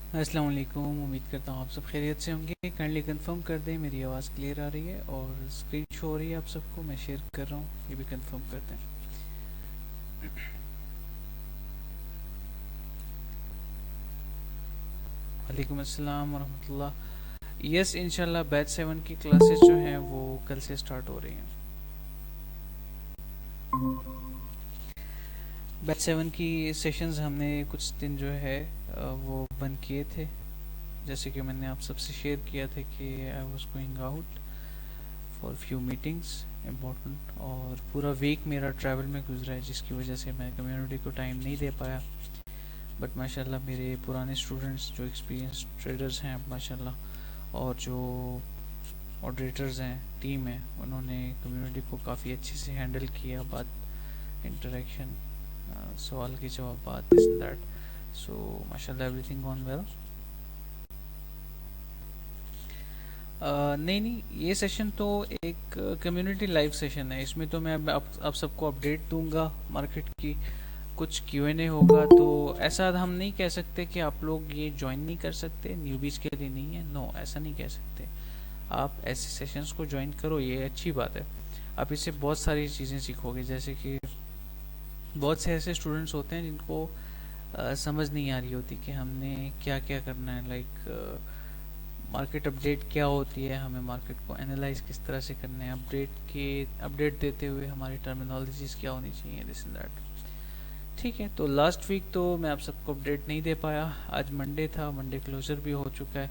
अस्सलाम वालेकुम। उम्मीद करता हूँ आप सब खैरियत से होंगे। काइंडली कंफर्म कर दें मेरी आवाज़ क्लियर आ रही है और स्क्रीन शो हो रही है आप सबको। मैं शेयर कर रहा हूँ, ये भी कंफर्म कर दें। वालेकुम अस्सलाम वरहमतुल्लाह। यस, इंशाल्लाह बैच 7 की क्लासेस जो हैं वो कल से स्टार्ट हो रही हैं। बैच 7 की सेशंस हमने कुछ दिन जो है वो बंद किए थे। जैसे कि मैंने आप सबसे शेयर किया था कि I was going out for few meetings important, और पूरा वीक मेरा ट्रैवल में गुजरा है, जिसकी वजह से मैं कम्युनिटी को टाइम नहीं दे पाया। बट माशाल्लाह मेरे पुराने स्टूडेंट्स जो एक्सपीरियंस ट्रेडर्स हैं माशाल्लाह, और जो मॉडरेटर्स हैं, टीम है, उन्होंने कम्युनिटी को काफ़ी अच्छे से हैंडल किया। बात इंटरेक्शन, सवाल के जवाब, बात दिस एंड दैट। सो माशाल्लाह एवरीथिंग गॉन वेल। नहीं नहीं, ये सेशन तो एक कम्युनिटी लाइव सेशन है। इसमें तो मैं आप सबको अपडेट दूंगा मार्केट की। कुछ Q&A होगा, तो ऐसा हम नहीं कह सकते कि आप लोग ये ज्वाइन नहीं कर सकते, न्यूबीज के लिए नहीं है। नो, ऐसा नहीं कह सकते। आप ऐसे सेशंस को ज्वाइन करो, ये अच्छी बात है। आप इससे बहुत सारी चीज़ें सीखोगे। जैसे कि बहुत से ऐसे स्टूडेंट्स होते हैं जिनको समझ नहीं आ रही होती कि हमने क्या क्या करना है। लाइक मार्केट अपडेट क्या होती है, हमें मार्केट को एनालाइज किस तरह से करना है, अपडेट देते हुए हमारी टर्मिनोलॉजीज क्या होनी चाहिए, दिस एंड दैट। ठीक है, तो लास्ट वीक तो मैं आप सबको अपडेट नहीं दे पाया। आज मंडे था, मंडे क्लोजर भी हो चुका है।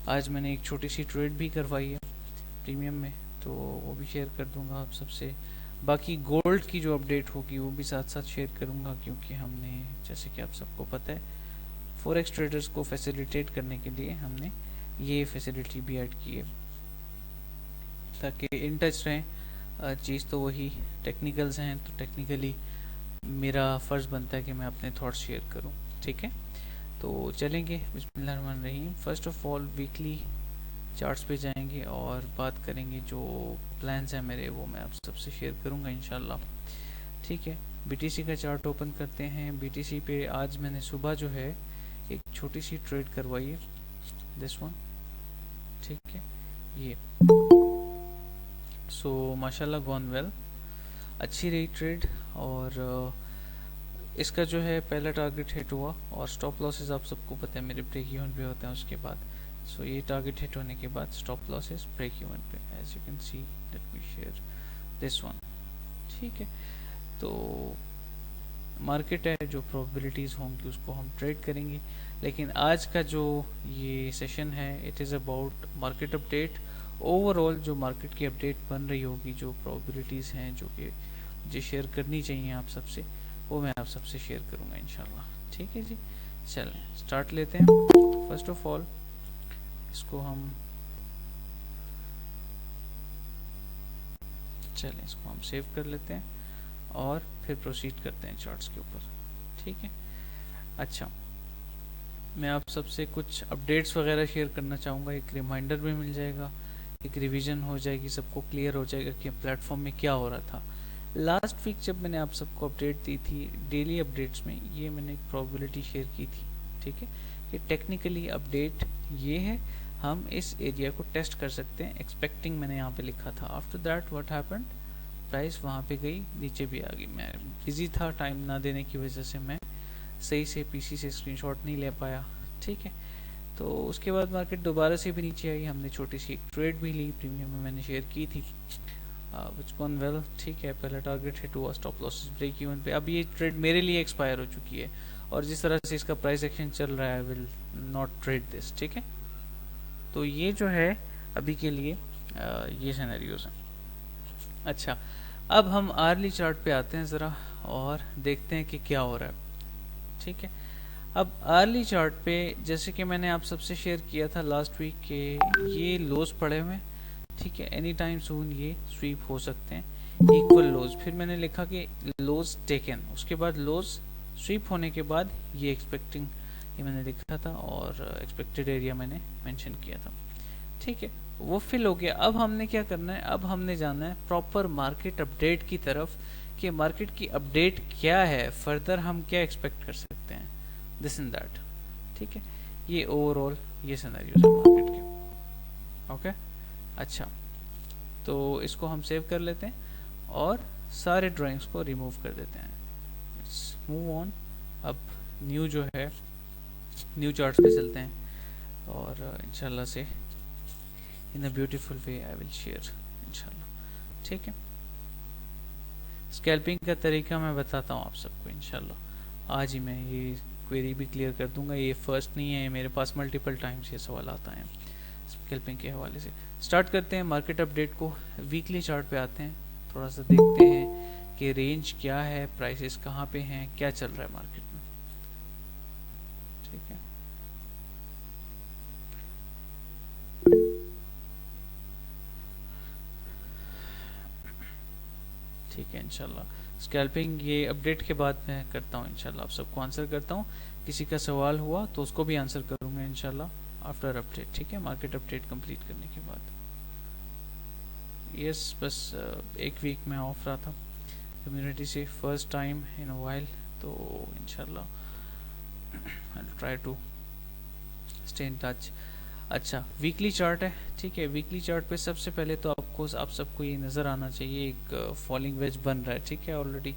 आज मैंने एक छोटी सी ट्रेड भी करवाई है प्रीमियम में, तो वो भी शेयर कर दूंगा आप सबसे। बाकी गोल्ड की जो अपडेट होगी वो भी साथ साथ शेयर करूंगा, क्योंकि हमने, जैसे कि आप सबको पता है, फॉरेक्स ट्रेडर्स को फैसिलिटेट करने के लिए हमने ये फैसिलिटी भी ऐड की है, ताकि इन टच रहें। चीज़ तो वही टेक्निकल्स हैं, तो टेक्निकली मेरा फ़र्ज़ बनता है कि मैं अपने थॉट्स शेयर करूं। ठीक है, तो चलेंगे बिस्मिल्लाहिर्रहमानिर्रहीम। First of all weekly charts पे जाएंगे और बात करेंगे। जो प्लान्स हैं मेरे, वो मैं आप सबसे शेयर करूंगा इंशाल्लाह। ठीक है, बीटीसी का चार्ट ओपन करते हैं। बीटीसी पे आज मैंने सुबह जो है एक छोटी सी ट्रेड करवाई है, दिस वन। ठीक है, ये सो माशाल्लाह गॉन वेल, अच्छी रही ट्रेड। और इसका जो है पहला टारगेट हिट हुआ, और स्टॉप लॉसेस आप सबको पता है मेरे ब्रेक इवन पे होते हैं उसके बाद। सो ये टारगेट हिट होने के बाद स्टॉप लॉसेस ब्रेक इवन पे, as you can see. Let me share this one. ठीक है, तो मार्केट है, जो प्रोबेबिलिटीज़ होंगी उसको हम ट्रेड करेंगे। लेकिन आज का जो ये सेशन है, it is about market update. Overall जो मार्केट की अपडेट बन रही होगी, जो प्रोबेबिलिटीज़ हैं जो कि मुझे शेयर करनी चाहिए आप सबसे, वो मैं आप सबसे शेयर करूँगा इंशाल्लाह। ठीक है जी, चलें स्टार्ट लेते हैं। फर्स्ट ऑफ ऑल इसको हम इसको हम सेव कर लेते हैं और फिर प्रोसीड करते हैं चार्ट्स के ऊपर। ठीक है, अच्छा, मैं आप सबसे कुछ अपडेट्स वगैरह शेयर करना चाहूँगा। एक रिमाइंडर भी मिल जाएगा, एक रिवीजन हो जाएगी, सबको क्लियर हो जाएगा कि प्लेटफॉर्म में क्या हो रहा था। लास्ट वीक जब मैंने आप सबको अपडेट दी थी डेली अपडेट्स में, ये मैंने एक प्रोबेबिलिटी शेयर की थी। ठीक है, कि टेक्निकली अपडेट ये है, हम इस एरिया को टेस्ट कर सकते हैं, एक्सपेक्टिंग मैंने यहाँ पे लिखा था। After that what happened, price वहाँ पे गई, नीचे भी आ गई। मैं बिजी था, टाइम ना देने की वजह से मैं सही से पीसी से स्क्रीनशॉट नहीं ले पाया। ठीक है, तो उसके बाद मार्केट दोबारा से भी नीचे आई। हमने छोटी सी एक ट्रेड भी ली, प्रीमियम में मैंने शेयर की थी, विच गॉन वेल। ठीक है, पहला टारगेट हिट हुआ, स्टॉप लॉसेस ब्रेक इवन पे। अब ये ट्रेड मेरे लिए एक्सपायर हो चुकी है, और जिस तरह से इसका प्राइस एक्शन चल रहा है, विल नॉट ट्रेड दिस। ठीक है, तो ये जो है अभी के लिए ये सिनेरियोज हैं। अच्छा, अब हम आर्ली चार्ट पे आते हैं ज़रा, और देखते हैं कि क्या हो रहा है। ठीक है, अब अर्ली चार्ट पे, जैसे कि मैंने आप सबसे शेयर किया था लास्ट वीक के, ये लोज पड़े हुए। ठीक है, एनी टाइम सून ये स्वीप हो सकते हैं, इक्वल लोज। फिर मैंने लिखा कि लोज टेकन, उसके बाद लोज स्वीप होने के बाद ये एक्सपेक्टिंग, ये मैंने लिखा था, और एक्सपेक्टेड एरिया मैंने मेंशन किया था। ठीक है, वो फिल हो गया। अब हमने क्या करना है, अब हमने जाना है प्रॉपर मार्केट अपडेट की तरफ, कि मार्केट की अपडेट क्या है, फर्दर हम क्या एक्सपेक्ट कर सकते हैं, दिस एंड दैट। ठीक है, ये ओवरऑल ये सिनेरियोज है मार्केट के। ओके, अच्छा, तो इसको हम सेव कर लेते हैं और सारे ड्राइंग्स को रिमूव कर देते हैं। Move on. अब न्यू जो है न्यू चार्ट्स पे चलते हैं और इंशाल्लाह से in a beautiful way I will share इंशाल्लाह। ठीक है, स्कैल्पिंग का तरीका मैं बताता हूँ आप सबको इंशाल्लाह। आज ही मैं ये क्वेरी भी क्लियर कर दूंगा। ये फर्स्ट नहीं है, मेरे पास मल्टीपल टाइम्स ये सवाल आता है स्कैल्पिंग के हवाले से। स्टार्ट करते हैं मार्केट अपडेट को। वीकली चार्ट पे आते हैं, थोड़ा सा देखते हैं कि रेंज क्या है, प्राइसेस कहाँ पे हैं, क्या चल रहा है मार्केट में। ठीक है, ठीक है इंशाल्लाह। स्कैल्पिंग ये अपडेट के बाद मैं करता हूँ इंशाल्लाह, आप सबको आंसर करता हूँ। किसी का सवाल हुआ तो उसको भी आंसर करूँगा इंशाल्लाह आफ्टर अपडेट। ठीक है, मार्केट अपडेट कंप्लीट करने के बाद। यस, बस एक वीक में ऑफ रहा था कम्युनिटी से, first time in a while, तो इंशाल्लाह I will try to stay in touch. अच्छा, वीकली चार्ट है। ठीक है, वीकली चार्ट पे सबसे पहले तो आप सबको ये नज़र आना चाहिए एक फॉलिंग वेज बन रहा है। ठीक है, ऑलरेडी,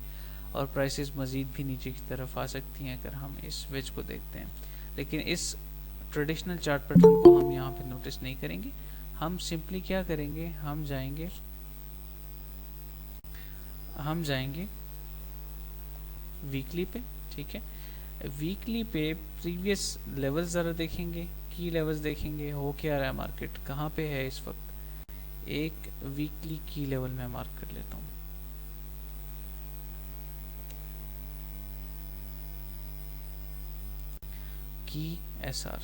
और प्राइसेस मज़ीद भी नीचे की तरफ आ सकती हैं अगर हम इस वेज को देखते हैं। लेकिन इस ट्रेडिशनल चार्ट पैटर्न को हम यहाँ पे नोटिस नहीं करेंगे। हम सिंपली क्या करेंगे, हम जाएंगे वीकली पे। ठीक है, वीकली पे प्रीवियस लेवल ज़रा देखेंगे, की लेवल्स देखेंगे, हो क्या रहा है मार्केट, कहाँ पे है इस वक्त। एक वीकली की लेवल में मार्क कर लेता हूँ। की एसआर,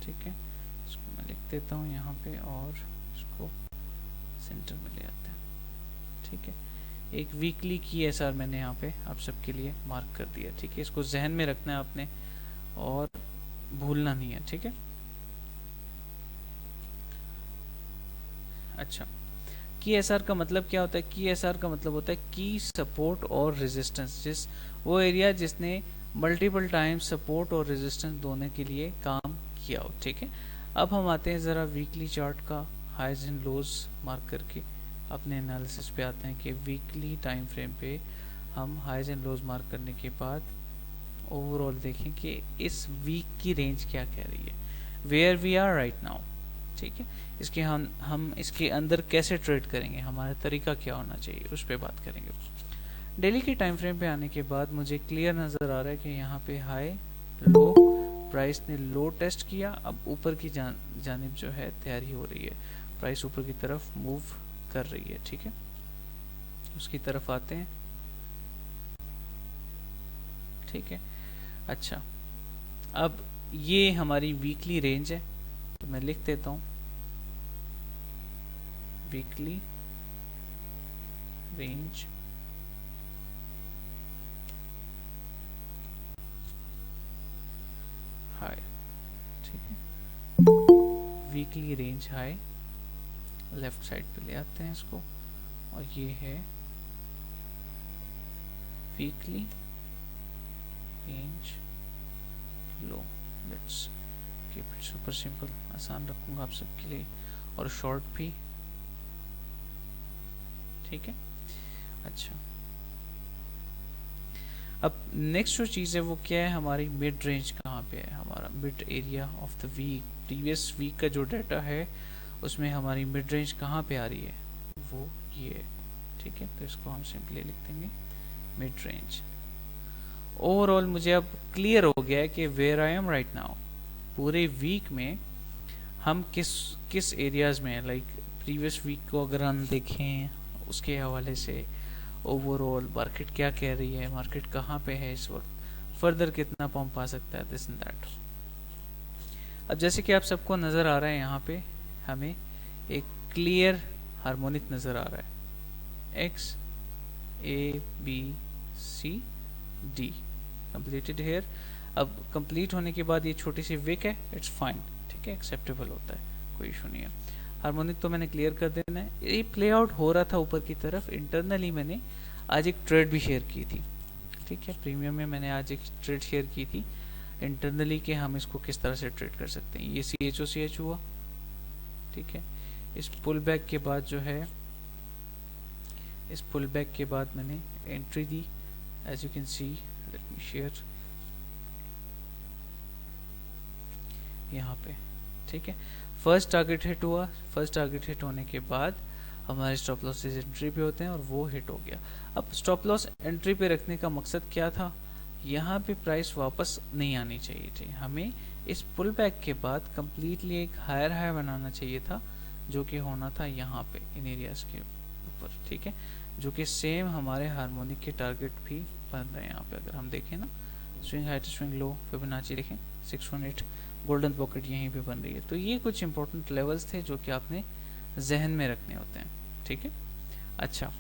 ठीक है, इसको मैं लिख देता हूँ यहाँ पे और इसको सेंटर में ले आते हैं। ठीक है, एक वीकली की एसआर मैंने यहाँ पे आप सबके लिए मार्क कर दिया। ठीक है, इसको जहन में रखना है आपने और भूलना नहीं है। ठीक है, अच्छा, की एसआर का मतलब क्या होता है? की एसआर का मतलब होता है की सपोर्ट और रेजिस्टेंस, जिस वो एरिया जिसने मल्टीपल टाइम सपोर्ट और रेजिस्टेंस दोनों के लिए काम किया हो। ठीक है, अब हम आते हैं ज़रा वीकली चार्ट का हाइज एंड लोज मार्क करके अपने एनालिसिस पे आते हैं कि वीकली टाइम फ्रेम पे हम हाइज एंड लोज मार्क करने के बाद ओवरऑल देखें कि इस वीक की रेंज क्या कह रही है, where we are right now. ठीक है, इसके हम इसके अंदर कैसे ट्रेड करेंगे, हमारा तरीका क्या होना चाहिए, उस पर बात करेंगे। डेली के टाइम फ्रेम पे आने के बाद मुझे क्लियर नज़र आ रहा है कि यहाँ पे हाई लो, प्राइस ने लो टेस्ट किया, अब ऊपर की जानिब जो है तैयारी हो रही है, प्राइस ऊपर की तरफ मूव कर रही है। ठीक है, उसकी तरफ आते हैं। ठीक है, अच्छा, अब ये हमारी वीकली रेंज है, तो मैं लिख देता हूँ वीकली रेंज हाई। ठीक है, weekly range high left side पे ले आते हैं इसको, और ये है weekly range low. Let's keep it super simple, आसान रखूंगा आप सबके लिए, और शॉर्ट भी। ठीक है, अच्छा, अब नेक्स्ट जो चीज़ है वो क्या है, हमारी मिड रेंज कहाँ पे है, हमारा mid area of the week. Previous week का जो डाटा है उसमें हमारी मिड रेंज कहाँ पे आ रही है, वो ये है। ठीक है, तो इसको हम सिंपली लिख देंगे मिड रेंज। ओवरऑल मुझे अब क्लियर हो गया है कि where I am right now, पूरे वीक में हम किस एरियाज में हैं। लाइक प्रीवियस वीक को अगर हम देखें उसके हवाले से ओवरऑल मार्केट क्या कह रही है, मार्केट कहाँ पे है इस वक्त, फर्दर कितना पंप आ सकता है, दिस एंड दैट। अब जैसे कि आप सबको नज़र आ रहा है, यहाँ पे हमें एक क्लियर हार्मोनिक नज़र आ रहा है, X A B C D completed here. अब कंप्लीट होने के बाद ये छोटी सी विक है, इट्स फाइन। ठीक है, एक्सेप्टेबल होता है, कोई इशू नहीं है। हार्मोनिक तो मैंने क्लियर कर देना है। ये प्ले आउट हो रहा था ऊपर की तरफ। इंटरनली मैंने आज एक ट्रेड भी शेयर की थी। ठीक है, प्रीमियम में मैंने आज एक ट्रेड शेयर की थी। इंटरनली कि हम इसको किस तरह से ट्रेड कर सकते हैं। ये CHOCH हुआ, ठीक है। इस पुल बैक के बाद जो है, इस पुल बैक के बाद मैंने एंट्री दी, as you can see, let me share यहाँ पे, ठीक है। फर्स्ट टारगेट हिट हुआ, फर्स्ट टारगेट हिट होने के बाद हमारे स्टॉप लॉसेस एंट्री पे होते हैं और वो हिट हो गया। अब स्टॉप लॉस एंट्री पे रखने का मकसद क्या था, यहाँ पे प्राइस वापस नहीं आनी चाहिए थी, हमें इस पुल बैक के बाद कम्प्लीटली एक हायर हाई बनाना चाहिए था, जो कि होना था यहाँ पे इन एरियाज के ऊपर, ठीक है, जो कि सेम हमारे हार्मोनिक के टारगेट भी बन रहे हैं। यहाँ पे अगर हम देखें ना, swing high to swing low Fibonacci देखें 618, गोल्डन पॉकेट यहीं पे बन रही है। तो ये कुछ इंपॉर्टेंट लेवल्स थे जो कि आपने जहन में रखने होते हैं, ठीक है। अच्छा,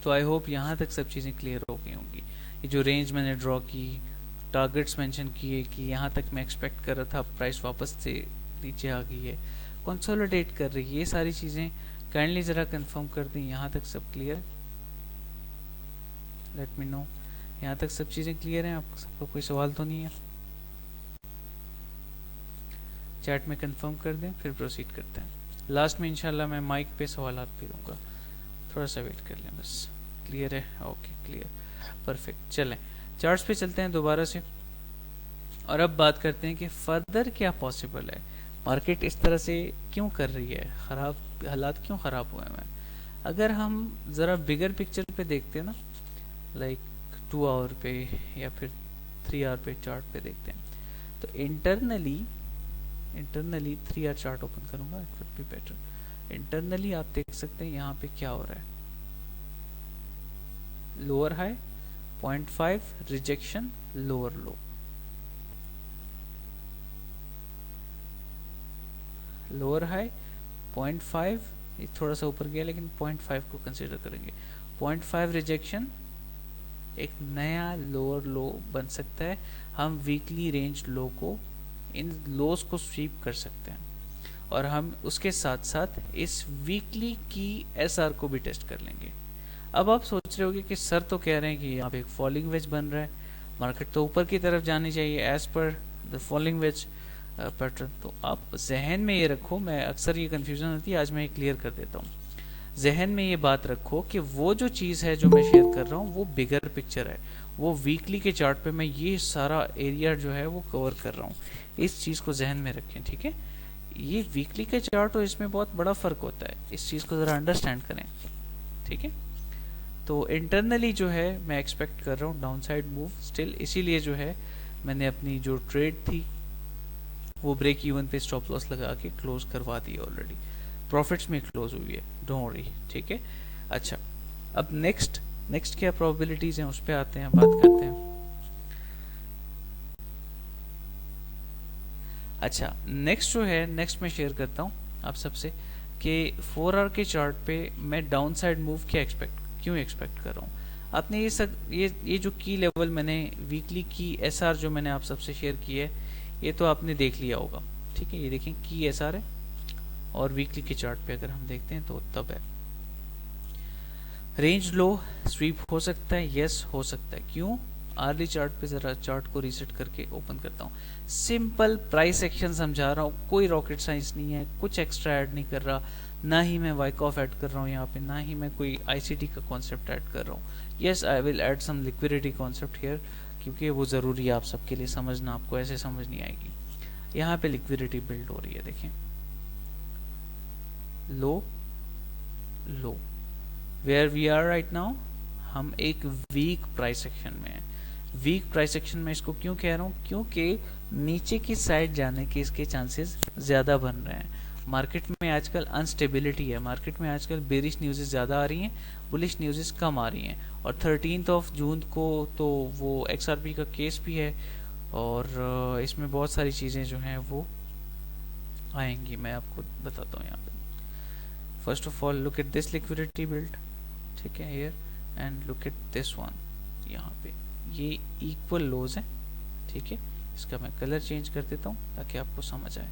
तो आई होप यहाँ तक सब चीज़ें क्लियर हो गई होंगी। ये जो रेंज मैंने ड्रॉ की, टारगेट्स मेंशन किए कि यहाँ तक मैं एक्सपेक्ट कर रहा था, प्राइस वापस से नीचे आ गई है, कंसोलिडेट कर रही है, ये सारी चीज़ें काइंडली ज़रा कंफर्म कर दी। यहाँ तक सब क्लियर, लेट मी नो, यहाँ तक सब चीज़ें क्लियर हैं, आपको सबको कोई सवाल तो नहीं है? चैट में कंफर्म कर दें, फिर प्रोसीड करते हैं। लास्ट में इंशाल्लाह मैं माइक पे सवाल भी दूंगा, थोड़ा सा वेट कर लें बस। क्लियर है? Okay, clear, perfect. चलें चार्ट्स पे चलते हैं दोबारा से, और अब बात करते हैं कि फर्दर क्या पॉसिबल है, मार्केट इस तरह से क्यों कर रही है, खराब हालात क्यों खराब हुए हैं। अगर हम ज़रा बिगर पिक्चर पे देखते हैं ना, लाइक 2 आवर पे या फिर 3 आवर पे चार्ट पे देखते हैं, तो इंटरनली 3 आवर चार्ट ओपन करूंगा, it would be better. Internally आप देख सकते हैं यहाँ पे क्या हो रहा है, lower high 0.5 rejection, lower low, lower high 0.5, ये थोड़ा सा ऊपर गया लेकिन 0.5 को कंसीडर करेंगे, 0.5 रिजेक्शन, एक नया लोअर लो बन सकता है। हम वीकली रेंज लो को, इन लोस को स्वीप कर सकते हैं, और हम उसके साथ साथ इस वीकली की SR को भी टेस्ट कर लेंगे। अब आप सोच रहे होगे कि सर तो कह रहे हैं कि यहाँ पे एक फॉलिंग वेज बन रहा है, मार्केट तो ऊपर की तरफ जानी चाहिए as per the falling veg pattern. तो आप जहन में ये रखो, मैं अक्सर ये कंफ्यूजन होती है, आज मैं ये क्लियर कर देता हूँ। जहन में ये बात रखो कि वो जो चीज़ है जो मैं शेयर कर रहा हूँ वो बिगर पिक्चर है, वो वीकली के चार्ट पे मैं ये सारा एरिया जो है वो कवर कर रहा हूँ, इस चीज़ को जहन में रखें, ठीक है। ये वीकली का चार्ट और इसमें बहुत बड़ा फर्क होता है, इस चीज़ को ज़रा अंडरस्टैंड करें, ठीक है। तो इंटरनली जो है मैं एक्सपेक्ट कर रहा हूँ डाउन साइड मूव स्टिल, इसीलिए जो है मैंने अपनी जो ट्रेड थी वो ब्रेक इवन पे स्टॉप लॉस लगा के क्लोज करवा दी ऑलरेडी, प्रॉफिट्स में क्लोज हुई है, डोंट वरी, ठीक है। अच्छा, अब नेक्स्ट क्या प्रोबेबिलिटीज हैं उस पर आते हैं, बात करते हैं। अच्छा, नेक्स्ट जो है, नेक्स्ट मैं शेयर करता हूँ आप सबसे कि 4 आवर के चार्ट पे मैं डाउन साइड मूव क्यों एक्सपेक्ट कर रहा हूँ। आपने ये जो की लेवल मैंने वीकली की SR जो मैंने आप सबसे शेयर की है, ये तो आपने देख लिया होगा, ठीक है। ये देखें की SR है, और वीकली के चार्ट पे अगर हम देखते हैं तो तब है रेंज लो स्वीप हो सकता है, यस हो सकता है। क्यों? आर्ली चार्ट पे जरा चार्ट को रीसेट करके ओपन करता हूँ, सिंपल प्राइस एक्शन समझा रहा हूँ, कोई रॉकेट साइंस नहीं है, कुछ एक्स्ट्रा ऐड नहीं कर रहा, ना ही मैं वाइकॉफ ऐड कर रहा हूँ यहाँ पे, ना ही मैं कोई ICT का कॉन्सेप्ट ऐड कर रहा हूँ। Yes, I will add some liquidity concept here, क्योंकि वो ज़रूरी है आप सबके लिए समझना, आपको ऐसे समझ नहीं आएगी। यहाँ पे लिक्विडिटी बिल्ड हो रही है, देखें, लो लो, where we are right now, हम एक वीक प्राइस एक्शन में हैं। वीक प्राइस एक्शन में इसको क्यों कह रहा हूँ, क्योंकि नीचे की साइड जाने के इसके चांसेस ज़्यादा बन रहे हैं। मार्केट में आजकल अनस्टेबिलिटी है, मार्केट में आजकल बेरिश न्यूज़ ज़्यादा आ रही हैं, बुलिश न्यूज़ कम आ रही हैं, और 13 जून को तो वो XRP का केस भी है, और इसमें बहुत सारी चीज़ें जो हैं वो आएंगी, मैं आपको बताता हूँ यहाँ पे। First of all look at this liquidity build, ठीक है, here, and look at this one, यहाँ पे ये इक्वल लोज हैं, ठीक है। इसका मैं कलर चेंज कर देता हूँ ताकि आपको समझ आए।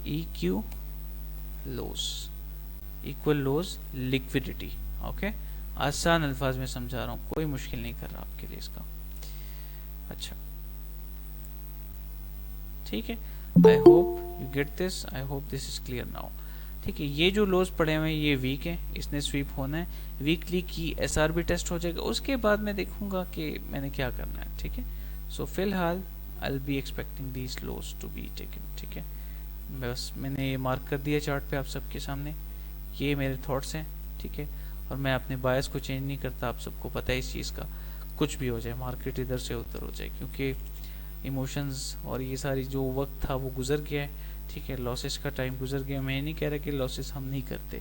EQ लोज, इक्वल लोज, लिक्विडिटी, ओके, आसान अल्फाज में समझा रहा हूँ, कोई मुश्किल नहीं कर रहा आपके लिए इसका। अच्छा, ठीक है। I hope you get this, I hope this is clear now. ठीक है, ये जो लोज पड़े हुए हैं ये वीक है, इसने स्वीप होना है, वीकली की एसआर भी टेस्ट हो जाएगा, उसके बाद मैं देखूंगा कि मैंने क्या करना है। ठीक है, सो फिलहाल I will be expecting these lows to be taken. ठीक है, बस मैंने ये मार्क कर दिया चार्ट पे आप सबके सामने, ये मेरे थॉट्स हैं। ठीक है, और मैं अपने बायस को चेंज नहीं करता, आप सबको पता है इस चीज़ का। कुछ भी हो जाए, मार्केट इधर से उधर हो जाए, क्योंकि इमोशंस और ये सारी जो वक्त था वो गुजर गया है। ठीक है, लॉसेस का टाइम गुजर गया। मैं नहीं कह रहा कि लॉसेस हम नहीं करते,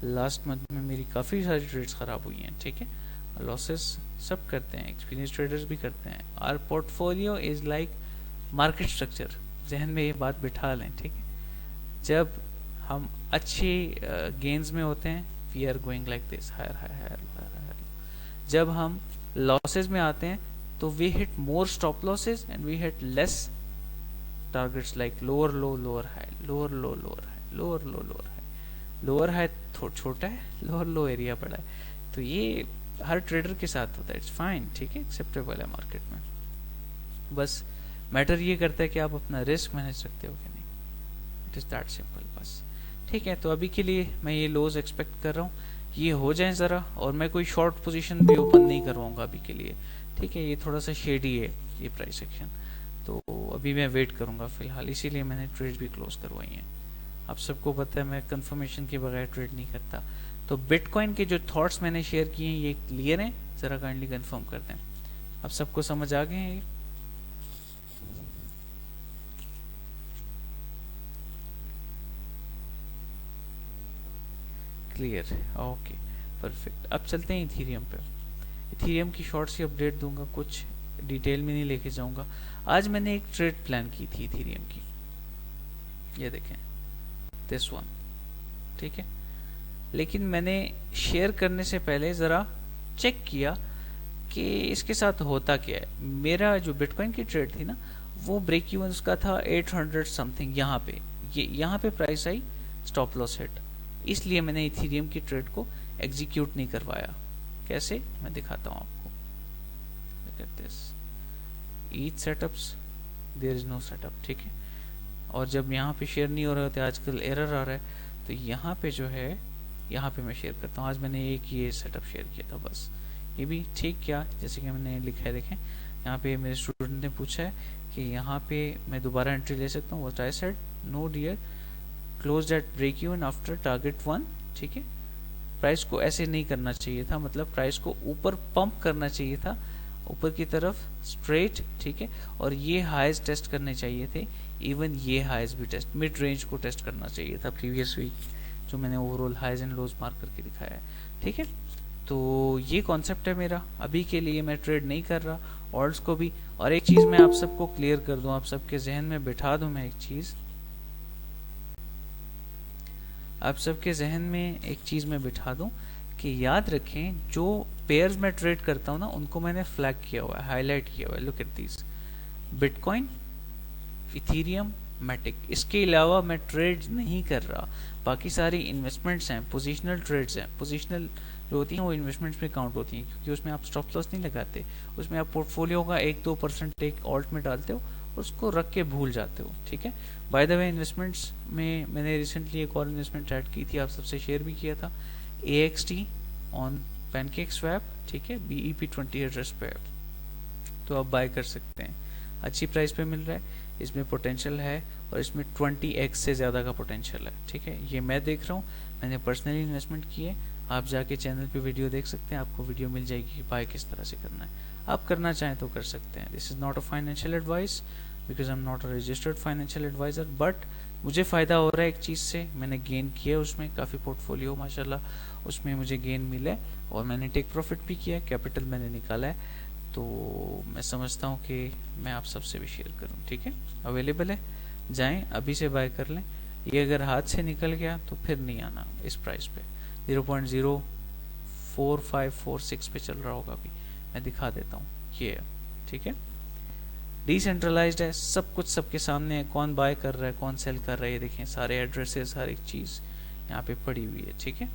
लास्ट मंथ में मेरी काफ़ी सारी ट्रेड्स ख़राब हुई हैं। ठीक है, लॉसेस सब करते हैं, एक्सपीरियंस ट्रेडर्स भी करते हैं। Our portfolio is like market structure, जहन में ये बात बिठा लें। ठीक है, जब हम अच्छे गेन्स में होते हैं, we are going like this, higher higher higher. जब हम लॉसेस में आते हैं तो we hit more stop losses and we hit less targets like lower low lower high, lower low lower high, lower low lower high. Lower high छोटा है, lower लो area बड़ा है, तो ये हर ट्रेडर के साथ होता है। इट्स फाइन, ठीक है, एक्सेप्टेबल है मार्केट में। बस मैटर ये करता है कि आप अपना रिस्क मैनेज रखते हो कि नहीं। इट इज़ दैट सिंपल बस। ठीक है, तो अभी के लिए मैं ये लोज एक्सपेक्ट कर रहा हूँ ये हो जाए ज़रा, और मैं कोई शॉर्ट पोजीशन भी ओपन नहीं करवाऊंगा अभी के लिए। ठीक है, ये थोड़ा सा शेडी है ये प्राइस सेक्शन, तो अभी मैं वेट करूंगा फिलहाल, इसीलिए मैंने ट्रेड भी क्लोज करवाई है। आप सबको पता है मैं कंफर्मेशन के बगैर ट्रेड नहीं करता। तो बिटकॉइन के जो थॉट्स मैंने शेयर किए हैं ये क्लियर हैं, ज़रा काइंडली कंफर्म कर दें। आप सबको समझ आ गए हैं ये? Clear, okay perfect. अब चलते हैं इथीरियम पे। इथीरियम की शॉर्ट सी अपडेट दूंगा, कुछ डिटेल में नहीं लेके जाऊंगा। आज मैंने एक ट्रेड प्लान की थी इथीरियम की, ये देखें दिस वन। ठीक है, लेकिन मैंने शेयर करने से पहले ज़रा चेक किया कि इसके साथ होता क्या है। मेरा जो बिटकॉइन की ट्रेड थी ना, वो ब्रेक इवन उसका था 800 समथिंग, यहाँ पे यहाँ पे price I, stop loss hit, इसलिए मैंने इथीरियम की ट्रेड को एग्जीक्यूट नहीं करवाया। कैसे, मैं दिखाता हूँ आपको। Look at this. Each setups, there is no setup। ठीक है, और जब यहाँ पे शेयर नहीं हो रहे होते, आजकल एरर आ रहा है, तो यहाँ पे जो है यहाँ पे मैं शेयर करता हूँ। आज मैंने एक ये सेटअप शेयर किया था बस, ये भी ठीक क्या जैसे कि मैंने लिखा है, देखें यहाँ पे मेरे स्टूडेंट ने पूछा है कि यहाँ पे मैं दोबारा एंट्री ले सकता हूँ। What I said, no dear, close at break even after target 1। ठीक है, प्राइस को ऐसे नहीं करना चाहिए था, मतलब प्राइस को ऊपर पंप करना चाहिए था, ऊपर की तरफ स्ट्रेट। ठीक है, और ये हाईज टेस्ट करने चाहिए थे, इवन ये हाईज भी टेस्ट, मिड रेंज को टेस्ट करना चाहिए था प्रीवियस वीक, जो मैंने overall highs and lows mark करके दिखाया है। ठीक है, तो ये कॉन्सेप्ट है मेरा। अभी के लिए मैं ट्रेड नहीं कर रहा, ऑल्ट्स को भी। और एक चीज मैं आप सबको क्लियर कर दूं, आप सबके जहन में बिठा दूं मैं एक चीज, आप सबके जहन में एक चीज मैं बिठा दूं कि याद रखें, जो पेयर्स में ट्रेड करता हूं ना, उनको मैंने फ्लैग किया हुआ है, हाईलाइट किया हुआ है। Look at this, Bitcoin, Ethereum, Matic, इसके अलावा मैं ट्रेड नहीं कर रहा। बाकी सारी इन्वेस्टमेंट्स हैं, पोजिशनल ट्रेड्स हैं। पोजिशनल जो होती हैं वो इन्वेस्टमेंट्स में काउंट होती हैं, क्योंकि उसमें आप स्टॉप लॉस नहीं लगाते, उसमें आप पोर्टफोलियो का 1-2% एक ऑल्ट में डालते हो, उसको रख के भूल जाते हो। ठीक है, बाय द वे इन्वेस्टमेंट्स में मैंने रिसेंटली एक और इन्वेस्टमेंट ऐड की थी, आप सबसे शेयर भी किया था, AXT ऑन पैनकेक स्वैप। ठीक है, BEP20 एड्रेस पे, तो आप बाय कर सकते हैं, अच्छी प्राइस पे मिल रहा है, इसमें पोटेंशियल है, और इसमें 20x से ज़्यादा का पोटेंशियल है। ठीक है, ये मैं देख रहा हूँ, मैंने पर्सनली इन्वेस्टमेंट की है। आप जाके चैनल पे वीडियो देख सकते हैं, आपको वीडियो मिल जाएगी कि बाय किस तरह से करना है। आप करना चाहें तो कर सकते हैं। This is not a financial advice, because I am not a registered financial adviser, but मुझे फ़ायदा हो रहा है एक चीज़ से, मैंने गेन किया उसमें काफ़ी, पोर्टफोलियो माशाल्लाह उसमें मुझे गेन मिला है, और मैंने टेक प्रॉफिट भी किया है, कैपिटल मैंने निकाला है, तो मैं समझता हूँ कि मैं आप सबसे भी शेयर करूँ। ठीक है, अवेलेबल है, जाएं अभी से बाय कर लें। ये अगर हाथ से निकल गया तो फिर नहीं आना इस प्राइस पे। 0.04546 पे चल रहा होगा अभी, मैं दिखा देता हूँ ये। ठीक है, डिसेंट्रलाइज्ड है, सब कुछ सबके सामने है, कौन बाय कर रहा है कौन सेल कर रहा है, ये देखें सारे एड्रेसेस, हर एक चीज़ यहाँ पे पड़ी हुई है। ठीक है,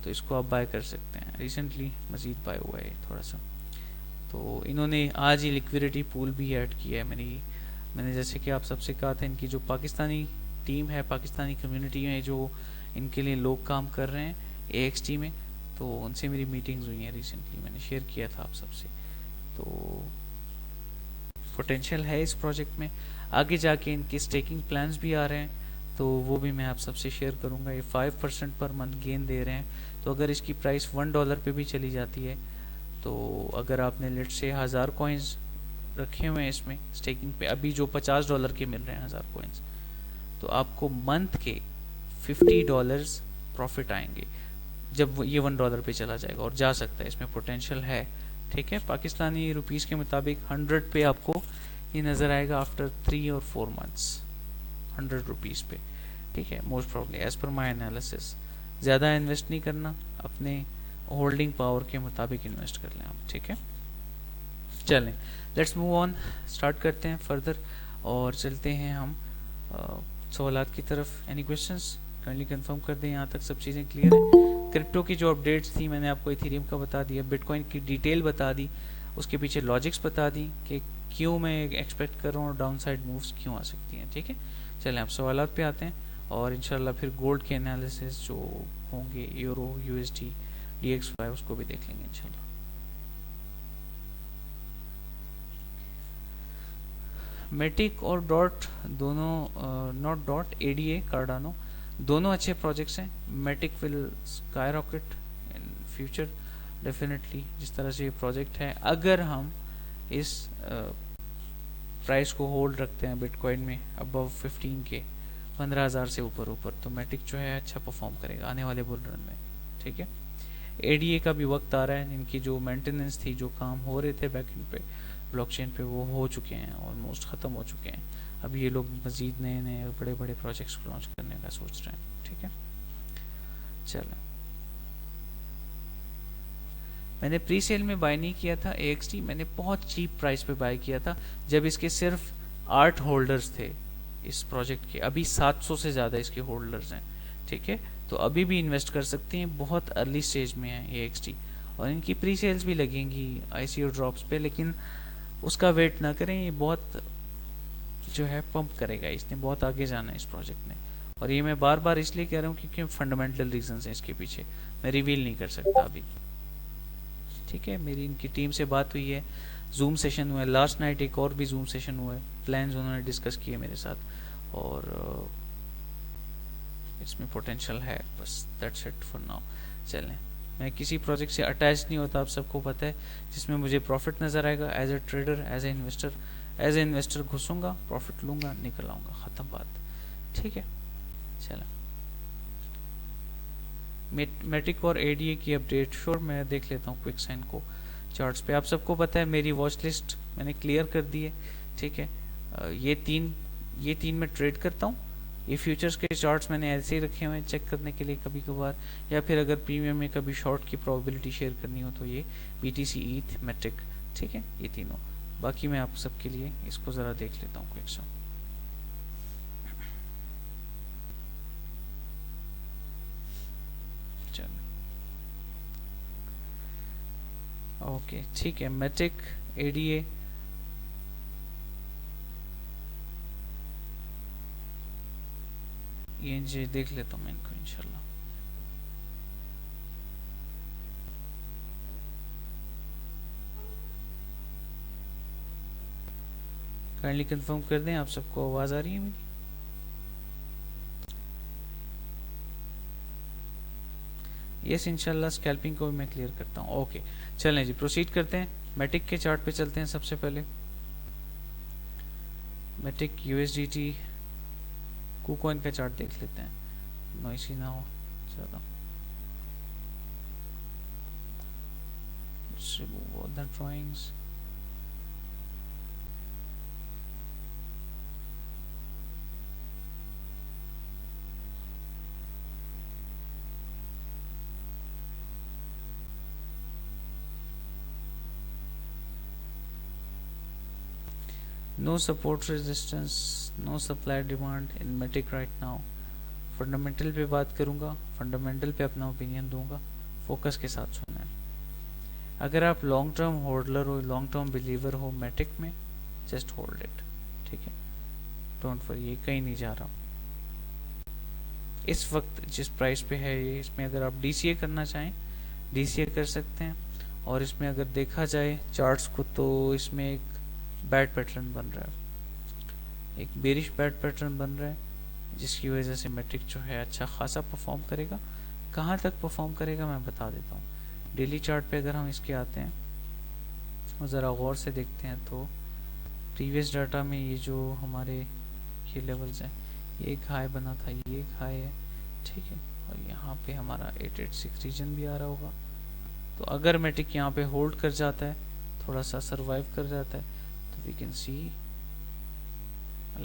तो इसको आप बाय कर सकते हैं। रिसेंटली मजीद बाय हुआ है थोड़ा सा, तो इन्होंने आज ही लिक्विडिटी पूल भी ऐड किया है मेरी मैंने जैसे कि आप सबसे कहा था, इनकी जो पाकिस्तानी टीम है, पाकिस्तानी कम्युनिटी में जो इनके लिए लोग काम कर रहे हैं AXT में, तो उनसे मेरी मीटिंग्स हुई हैं रिसेंटली, मैंने शेयर किया था आप सबसे। तो पोटेंशियल है इस प्रोजेक्ट में, आगे जाके इनके स्टेकिंग प्लान्स भी आ रहे हैं, तो वो भी मैं आप सबसे शेयर करूंगा। ये 5% पर मंथ गेन दे रहे हैं, तो अगर इसकी प्राइस $1 पे भी चली जाती है, तो अगर आपने लेट से 1000 कॉइन्स रखे हुए हैं इसमें स्टेकिंग पे, अभी जो $50 के मिल रहे हैं 1000 कॉइन्स, तो आपको मंथ के $50 प्रॉफिट आएंगे जब ये $1 पे चला जाएगा, और जा सकता है, इसमें पोटेंशियल है। ठीक है, पाकिस्तानी रुपीस के मुताबिक 100 पे आपको ये नज़र आएगा आफ्टर 3 और 4 मंथ्स, 100 रुपीज़ पे। ठीक है, मोस्ट प्रॉब्ली एज पर माई एनालिसिस। ज़्यादा इन्वेस्ट नहीं करना, अपने होल्डिंग पावर के मुताबिक इन्वेस्ट कर लें आप। ठीक है, चलें लेट्स मूव ऑन, स्टार्ट करते हैं फर्दर और चलते हैं हम सवालात की तरफ। Any questions? काइंडली कंफर्म कर दें, यहाँ तक सब चीज़ें क्लियर है। क्रिप्टो की जो अपडेट्स थी मैंने आपको इथेरियम का बता दिया, बिटकॉइन की डिटेल बता दी, उसके पीछे लॉजिक्स बता दी कि क्यों मैं एक्सपेक्ट कर रहा हूँ, डाउन साइड मूव्स क्यों आ सकती हैं। ठीक है, चलें आप सवालात पे आते हैं और इंशाल्लाह फिर गोल्ड के एनालिसिस जो होंगे, यूरो, USD, DXY, उसको भी देख लेंगे इंशाल्लाह। मेटिक और डॉट दोनों, नॉट डॉट, ADA, कार्डानो, दोनों अच्छे प्रोजेक्ट्स हैं। Matic will sky rocket in future definitely, जिस तरह से ये प्रोजेक्ट है। अगर हम इस प्राइस को होल्ड रखते हैं बिटकॉइन में अबव 15 के, 15,000 से ऊपर, तो मेटिक जो है अच्छा परफॉर्म करेगा आने वाले बुल रन में। ठीक है, ADA का भी वक्त आ रहा है, इनकी जो मेंटेनेंस थी, जो काम हो रहे थे बैकएंड पे, ब्लॉकचेन पे, वो हो चुके हैं, ऑलमोस्ट ख़त्म हो चुके हैं। अब ये लोग मज़ीद नए नए बड़े बड़े प्रोजेक्ट्स को लॉन्च करने का सोच रहे हैं। ठीक है, चलो मैंने प्री सेल में बाय नहीं किया था AXT, मैंने बहुत चीप प्राइस पे बाय किया था जब इसके सिर्फ 8 होल्डर्स थे इस प्रोजेक्ट के। अभी 700 से ज़्यादा इसके होल्डर्स हैं। ठीक है, तो अभी भी इन्वेस्ट कर सकते हैं, बहुत अर्ली स्टेज में है AXT, और इनकी प्री सेल्स भी लगेंगी ICO ड्रॉप्स पे, लेकिन उसका वेट ना करें, ये बहुत जो है पंप करेगा, इसने बहुत आगे जाना है इस प्रोजेक्ट ने। और ये मैं बार बार इसलिए कह रहा हूँ क्योंकि फंडामेंटल रीजंस हैं इसके पीछे, मैं रिवील नहीं कर सकता अभी। ठीक है, मेरी इनकी टीम से बात हुई है, जूम सेशन हुआ है, लास्ट नाइट एक और भी जूम सेशन हुआ है, प्लान्स उन्होंने डिस्कस किए मेरे साथ, और इसमें पोटेंशियल है, बस दैट्स इट फॉर नाउ। चलें, मैं किसी प्रोजेक्ट से अटैच नहीं होता, आप सबको पता है, जिसमें मुझे प्रॉफिट नज़र आएगा as a trader, as a investor घुसूंगा, प्रॉफिट लूंगा, निकल आऊंगा, ख़त्म बात। ठीक है, चलें मेटिक और ADA की अपडेट श्योर मैं देख लेता हूँ क्विक साइन को चार्ट्स पे। आप सबको पता है मेरी वॉच लिस्ट मैंने क्लियर कर दी है। ठीक है, ये तीन मैं ट्रेड करता हूँ। ये फ्यूचर्स के चार्ट्स मैंने ऐसे ही रखे हुए हैं चेक करने के लिए कभी कभार, या फिर अगर प्रीमियम में कभी शॉर्ट की प्रोबेबिलिटी शेयर करनी हो तो ये BTC, ETH, मेटिक। ठीक है, ये तीनों, बाकी मैं आप सबके लिए इसको ज़रा देख लेता हूँ क्विक सा। ओके, ठीक है, मेटिक, ADA, ये देख लेता हूँ मैं इनको इंशाल्लाह। काइंडली कंफर्म कर दें, आप सबको आवाज़ आ रही है मेरी? यस, इंशाल्लाह स्कैल्पिंग को भी मैं क्लियर करता हूँ। ओके, चलें जी, प्रोसीड करते हैं। मेटिक के चार्ट पे चलते हैं सबसे पहले। मेटिक, USDT, KuCoin का चार्ट देख लेते हैं, नॉइसी ना हो ज़्यादा। Let's remove all the drawings. No support resistance, no supply demand in Matic right now. Fundamental पे बात करूंगा, फंडामेंटल पे अपना ओपिनियन दूंगा, फोकस के साथ सुनना। अगर आप लॉन्ग टर्म होल्डर हो, लॉन्ग टर्म बिलीवर हो Matic में, जस्ट होल्ड इट। ठीक है, डोंट वरी, ये कहीं नहीं जा रहा इस वक्त जिस प्राइस पे है ये। इसमें अगर आप DCA करना चाहें DCA कर सकते हैं। और इसमें अगर देखा जाए चार्ट्स को तो इसमें एक बैड पैटर्न बन रहा है, एक बेरिश बैड पैटर्न बन रहा है, जिसकी वजह से मैट्रिक जो है अच्छा खासा परफॉर्म करेगा। कहाँ तक परफॉर्म करेगा मैं बता देता हूँ। डेली चार्ट पे अगर हम इसके आते हैं और ज़रा गौर से देखते हैं तो प्रीवियस डाटा में ये जो हमारे ये लेवल्स हैं, ये एक हाई बना था, ये एक हाई है, ठीक है, और यहाँ पे हमारा 886 रीजन भी आ रहा होगा। तो अगर मैट्रिक यहाँ पे होल्ड कर जाता है, थोड़ा सा सरवाइव कर जाता है, तो we can see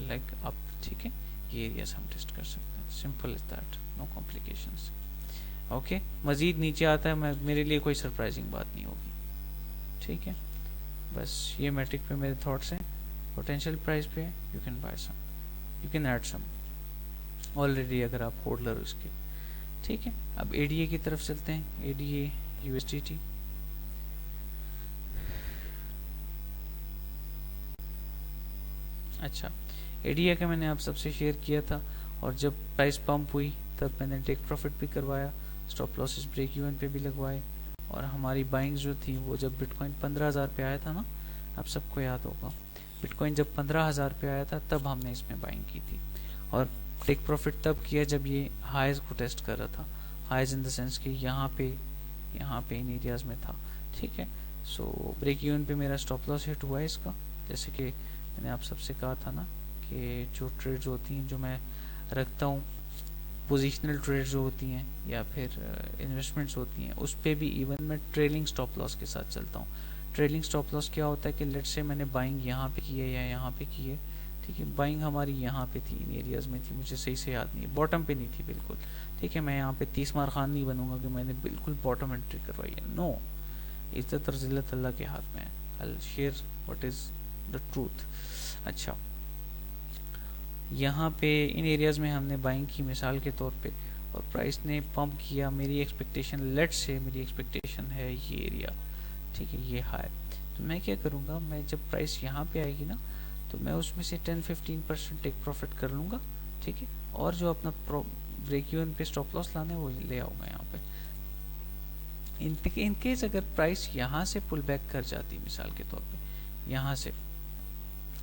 leg up, ठीक है। ये एरियाज हम टेस्ट कर सकते हैं, simple is that, no complications. Okay, मजीद नीचे आता है मेरे लिए कोई सरप्राइजिंग बात नहीं होगी, ठीक है। बस ये मैट्रिक पे मेरे थॉट्स हैं। पोटेंशियल प्राइस पे you can buy some, you can add some already अगर आप होल्डर हो इसके, ठीक है। अब ADA की तरफ चलते हैं, ADA USDT। अच्छा, ADA का मैंने आप सबसे शेयर किया था, और जब प्राइस पंप हुई तब मैंने टेक प्रॉफिट भी करवाया, स्टॉप लॉसेस ब्रेक इवन पे भी लगवाए, और हमारी बाइंग जो थी वो जब बिटकॉइन 15,000 पे आया था ना, आप सबको याद होगा, बिटकॉइन जब 15,000 पे आया था तब हमने इसमें बाइंग की थी। और टेक प्रॉफिट तब किया जब ये हाइज को टेस्ट कर रहा था, हाइज इन द सेंस कि यहाँ पे इन एरियाज में था, ठीक है। सो ब्रेक इवन पे मेरा स्टॉप लॉस हिट हुआ है इसका, जैसे कि मैंने आप सबसे कहा था ना कि जो ट्रेड्स होती हैं जो मैं रखता हूँ, पोजिशनल ट्रेड्स जो होती हैं या फिर इन्वेस्टमेंट्स होती हैं, उस पर भी इवन मैं ट्रेलिंग स्टॉप लॉस के साथ चलता हूँ। ट्रेलिंग स्टॉप लॉस क्या होता है कि लेट्स से मैंने बाइंग यहाँ पे की है या यहाँ पे की है, ठीक है, बाइंग हमारी यहाँ पे थी, इन एरियाज में थी, मुझे सही से याद नहीं है, बॉटम पे नहीं थी बिल्कुल, ठीक है। मैं यहाँ पे 30 मार खान नहीं बनूंगा कि मैंने बिल्कुल बॉटम एंट्री करवाई है, नो, इज्जत और जिल्लत अल्लाह के हाथ में है। आई will share what is the truth. अच्छा, यहाँ पे इन एरियाज में हमने बाइंग की मिसाल के तौर पे, और प्राइस ने पंप किया, मेरी एक्सपेक्टेशन लेट से मेरी एक्सपेक्टेशन है ये एरिया, ठीक है, ये हाई, तो मैं क्या करूँगा, मैं जब प्राइस यहाँ पे आएगी ना तो मैं उसमें से 10-15% टेक प्रॉफिट कर लूँगा, ठीक है, और जो अपना ब्रेक इवन पे स्टॉप लॉस लाना है वो ले आऊँगा यहाँ पे। इन केस अगर प्राइस यहाँ से पुल बैक कर जाती मिसाल के तौर पे यहाँ से,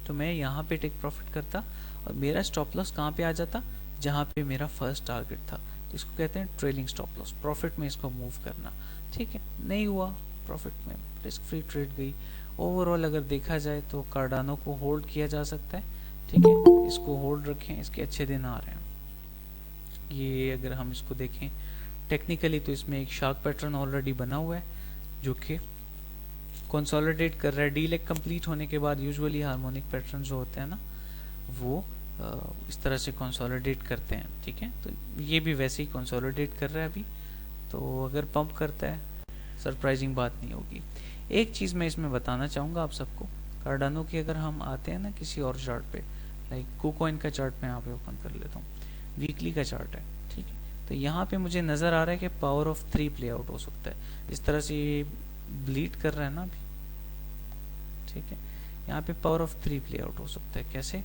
तो मैं यहाँ पे टेक प्रॉफिट करता और मेरा स्टॉप लॉस कहाँ पे आ जाता, जहाँ पे मेरा फर्स्ट टारगेट था, तो इसको कहते हैं ट्रेलिंग स्टॉप लॉस, प्रॉफिट में इसको मूव करना, ठीक है। नहीं हुआ, प्रॉफिट में रिस्क फ्री ट्रेड गई। ओवरऑल अगर देखा जाए तो कार्डानो को होल्ड किया जा सकता है, ठीक है, इसको होल्ड रखें, इसके अच्छे दिन आ रहे हैं। ये अगर हम इसको देखें टेक्निकली तो इसमें एक शार्क पैटर्न ऑलरेडी बना हुआ है जो कि कंसोलिडेट कर रहा है। डी लेग कंप्लीट होने के बाद यूजुअली हार्मोनिक पैटर्न जो होते हैं ना वो इस तरह से कंसोलिडेट करते हैं, ठीक है, तो ये भी वैसे ही कंसोलिडेट कर रहा है अभी, तो अगर पंप करता है सरप्राइजिंग बात नहीं होगी। एक चीज़ मैं इसमें बताना चाहूँगा आप सबको, कार्डानो की अगर हम आते हैं ना किसी और चार्ट पे, लाइक कुकॉइन का चार्ट मैं यहाँ पे ओपन कर लेता हूँ, वीकली का चार्ट है, ठीक है, तो यहाँ पे मुझे नज़र आ रहा है कि पावर ऑफ 3 प्ले आउट हो सकता है। इस तरह से ये ब्लीड कर रहा है ना अभी, ठीक है, यहाँ पे पावर ऑफ 3 प्ले आउट हो सकता है। कैसे?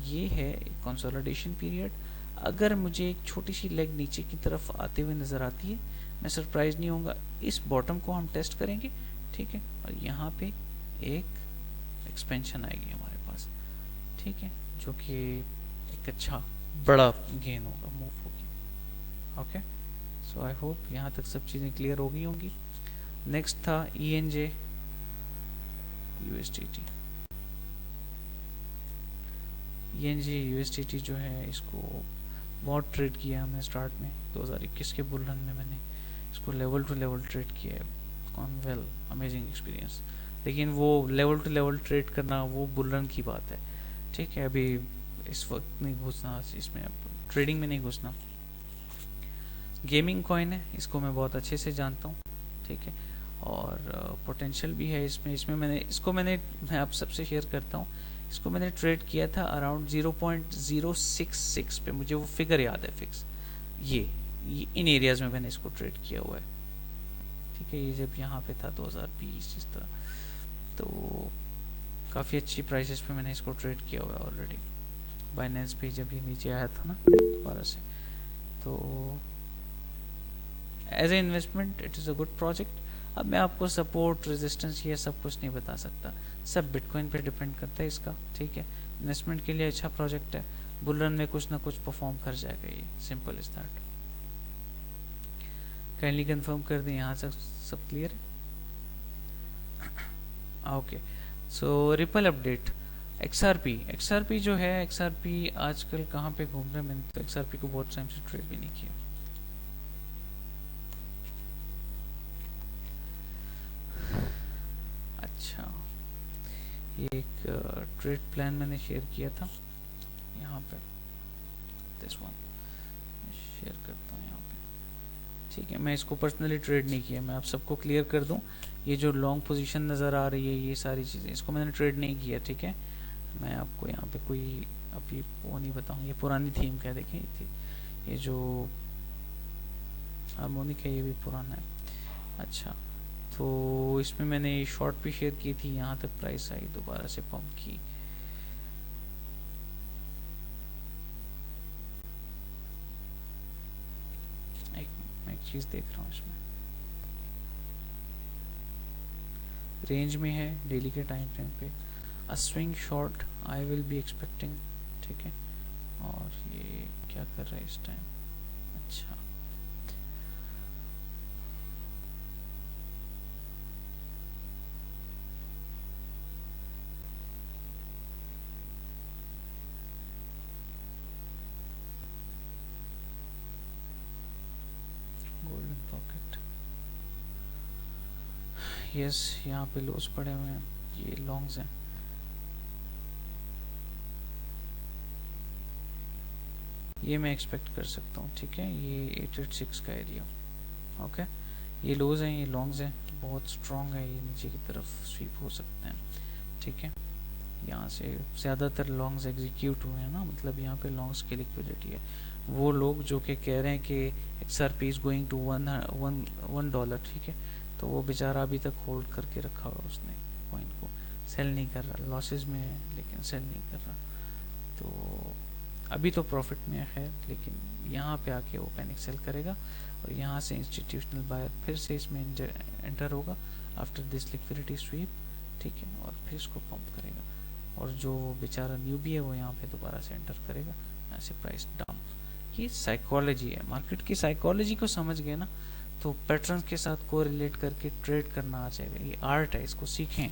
ये है कंसोलिडेशन पीरियड, अगर मुझे एक छोटी सी लेग नीचे की तरफ आते हुए नज़र आती है मैं सरप्राइज नहीं होऊंगा। इस बॉटम को हम टेस्ट करेंगे, ठीक है, और यहाँ पे एक एक्सपेंशन आएगी हमारे पास, ठीक है, जो कि एक अच्छा बड़ा गेन होगा, मूव होगी। ओके, सो आई होप यहाँ तक सब चीज़ें क्लियर हो गई होंगी। नेक्स्ट था ENJ USDT। ENJ USDT जो है इसको बहुत ट्रेड किया हमने स्टार्ट में 2021 के बुल रन में, मैंने इसको लेवल टू लेवल ट्रेड किया है, गॉन वेल, अमेजिंग एक्सपीरियंस। लेकिन वो लेवल टू लेवल ट्रेड करना वो बुल रन की बात है, ठीक है, अभी इस वक्त नहीं घुसना इसमें, अब ट्रेडिंग में नहीं घुसना। गेमिंग कॉइन है, इसको मैं बहुत अच्छे से जानता हूँ, ठीक है, और पोटेंशियल भी है इसमें मैं आप सबसे शेयर करता हूँ, इसको मैंने ट्रेड किया था अराउंड 0.066 पे, मुझे वो फिगर याद है फिक्स, ये इन एरियाज में मैंने इसको ट्रेड किया हुआ है, ठीक है, ये जब यहाँ पे था 2020 इस तरह, तो काफ़ी अच्छी प्राइसेस पे मैंने इसको ट्रेड किया हुआ है ऑलरेडी बाइनेंस पे जब ये नीचे आया था ना दोबारा से। तो as a investment it is a good project. अब मैं आपको सपोर्ट रेजिस्टेंस ये सब कुछ नहीं बता सकता, सब बिटकॉइन पे डिपेंड करता है इसका, ठीक है। इन्वेस्टमेंट के लिए अच्छा प्रोजेक्ट है, बुल रन में कुछ ना कुछ परफॉर्म कर जाएगा ये, simple is that. Kindly confirm कर दें यहाँ तक सब क्लियर है। ओके, सो रिपल अपडेट एक्सआरपी जो है, एक्सआरपी आजकल कहाँ पे घूम रहे हैं, मैंने तो एक्सआरपी को बहुत टाइम से ट्रेड भी नहीं किया। अच्छा, ये एक ट्रेड प्लान मैंने शेयर किया था यहाँ पे, दिस वन शेयर करता हूँ यहाँ पे, ठीक है। मैं इसको पर्सनली ट्रेड नहीं किया, मैं आप सबको क्लियर कर दूँ। ये जो लॉन्ग पोजीशन नज़र आ रही है, ये सारी चीज़ें, इसको मैंने ट्रेड नहीं किया, ठीक है। मैं आपको यहाँ पे कोई अभी वो नहीं बताऊँ, ये पुरानी थीम का है, देखें ये जो हार्मोनिक है ये भी पुराना है। अच्छा, तो इसमें मैंने शॉर्ट भी शेयर की थी, यहाँ तक प्राइस आई, दोबारा से पंप की। मैं एक चीज़ देख रहा हूँ, इसमें रेंज में है, डेली के टाइम फ्रेम पे अ swing short I will be expecting, ठीक है। और ये क्या कर रहा है इस टाइम, अच्छा गोल्डन पॉकेट, यस, यहाँ पे लॉस पड़े हुए हैं, ये लॉन्ग्स हैं। ये मैं एक्सपेक्ट कर सकता हूँ, ठीक है। ये 886 का एरिया, ओके। ये लोज हैं, ये लॉन्ग्स हैं, बहुत स्ट्रॉन्ग है, ये नीचे की तरफ स्वीप हो सकते हैं, ठीक है। यहाँ से ज़्यादातर लॉन्ग्स एग्जीक्यूट हुए हैं ना, मतलब यहाँ पे लॉन्ग्स की लिक्विडिटी है। वो लोग जो कि कह रहे हैं कि XRP इज गोइंग टू $1, ठीक है, तो वो बेचारा अभी तक होल्ड करके रखा हुआ उसने कॉइन को, सेल नहीं कर रहा, लॉसेस में है लेकिन सेल नहीं कर रहा। तो अभी तो प्रॉफिट में है खैर, लेकिन यहाँ पे आके वो पैनिक सेल करेगा और यहाँ से इंस्टीट्यूशनल बायर फिर से इसमें एंटर होगा आफ्टर दिस लिक्विडिटी स्वीप, ठीक है, और फिर इसको पंप करेगा। और जो बेचारा न्यूबी है वो यहाँ पे दोबारा से एंटर करेगा, यहाँ से प्राइस डंप। ये साइकोलॉजी है, मार्केट की साइकोलॉजी को समझ गए ना तो पैटर्न के साथ को रिलेट करके ट्रेड करना आ जाएगा। ये आर्ट है, इसको सीखें,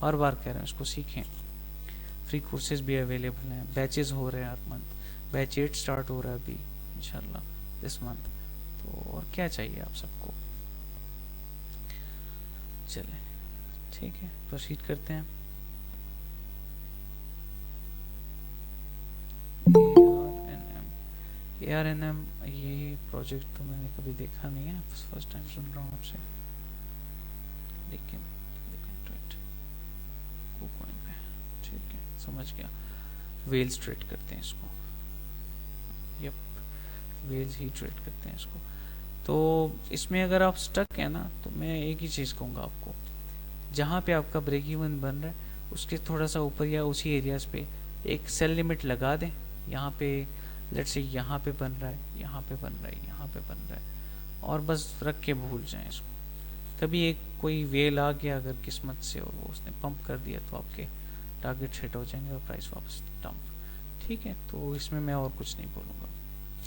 बार बार कह रहे हैं इसको सीखें। फ्री कोर्सेज भी अवेलेबल हैं, बैचेस हो रहे हैं हर मंथ, बैच 8 स्टार्ट हो रहा है अभी इंशाल्लाह दिस मंथ। तो और क्या चाहिए आप सबको, चले ठीक है, प्रोसीड करते हैं। ARNM ये प्रोजेक्ट तो मैंने कभी देखा नहीं है, फर्स्ट टाइम सुन रहा हूँ आपसे, लेकिन ठीक है, समझ गया। वेल्स ट्रेड करते हैं इसको, यप, वेल्स ही ट्रेड करते हैं इसको। तो इसमें अगर आप स्टक है ना, तो मैं एक ही चीज़ कहूँगा आपको, जहाँ पे आपका ब्रेक इवन बन रहा है उसके थोड़ा सा ऊपर या उसी एरियाज पे एक सेल लिमिट लगा दें। यहाँ पे लेट्स से यहाँ पे बन रहा है, यहाँ पे बन रहा है, यहाँ पे बन रहा है, और बस रख के भूल जाएं इसको। कभी एक कोई वेल आ गया अगर किस्मत से और वो उसने पंप कर दिया तो आपके टारगेट हिट हो जाएंगे और प्राइस वापस डंप, ठीक है। तो इसमें मैं और कुछ नहीं बोलूँगा,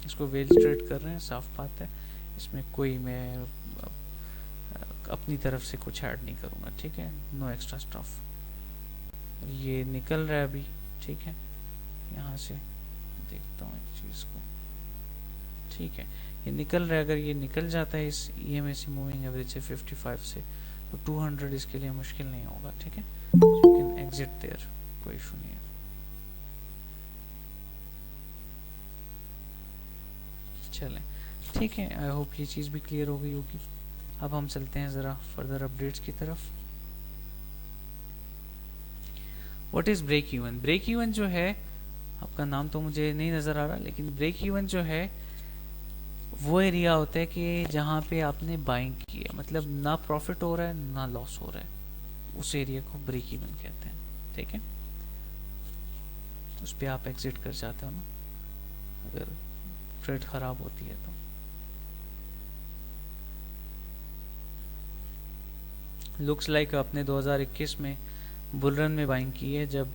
इसको वेल ट्रेड कर रहे हैं, साफ बात है, इसमें कोई मैं अपनी तरफ से कुछ ऐड नहीं करूँगा, ठीक है, नो एक्स्ट्रा स्टफ। ये निकल रहा है अभी, ठीक है, यहाँ से देखता हूँ एक चीज़ को, ठीक है, ये निकल रहा है। अगर ये निकल जाता है इस EMAC मूविंग एवरेज से 55 से, तो 200 इसके लिए मुश्किल नहीं होगा, ठीक है, यू कैन एग्जिट देयर, कोई इशू नहीं है। चलें ठीक है, आई होप ये चीज़ भी क्लियर हो गई होगी। अब हम चलते हैं ज़रा फर्दर अपडेट्स की तरफ। What is break even? Break even जो है, आपका नाम तो मुझे नहीं नज़र आ रहा, लेकिन ब्रेक इवन जो है वो एरिया होता है कि जहाँ पे आपने बाइंग की है, मतलब ना प्रॉफिट हो रहा है ना लॉस हो रहा है, उस एरिया को ब्रेक इवन कहते हैं, ठीक है, उस पर आप एग्जिट कर जाते हो ना अगर ट्रेड खराब होती है तो। लुक्स लाइक आपने 2021 में बुल रन में बाइंग की है जब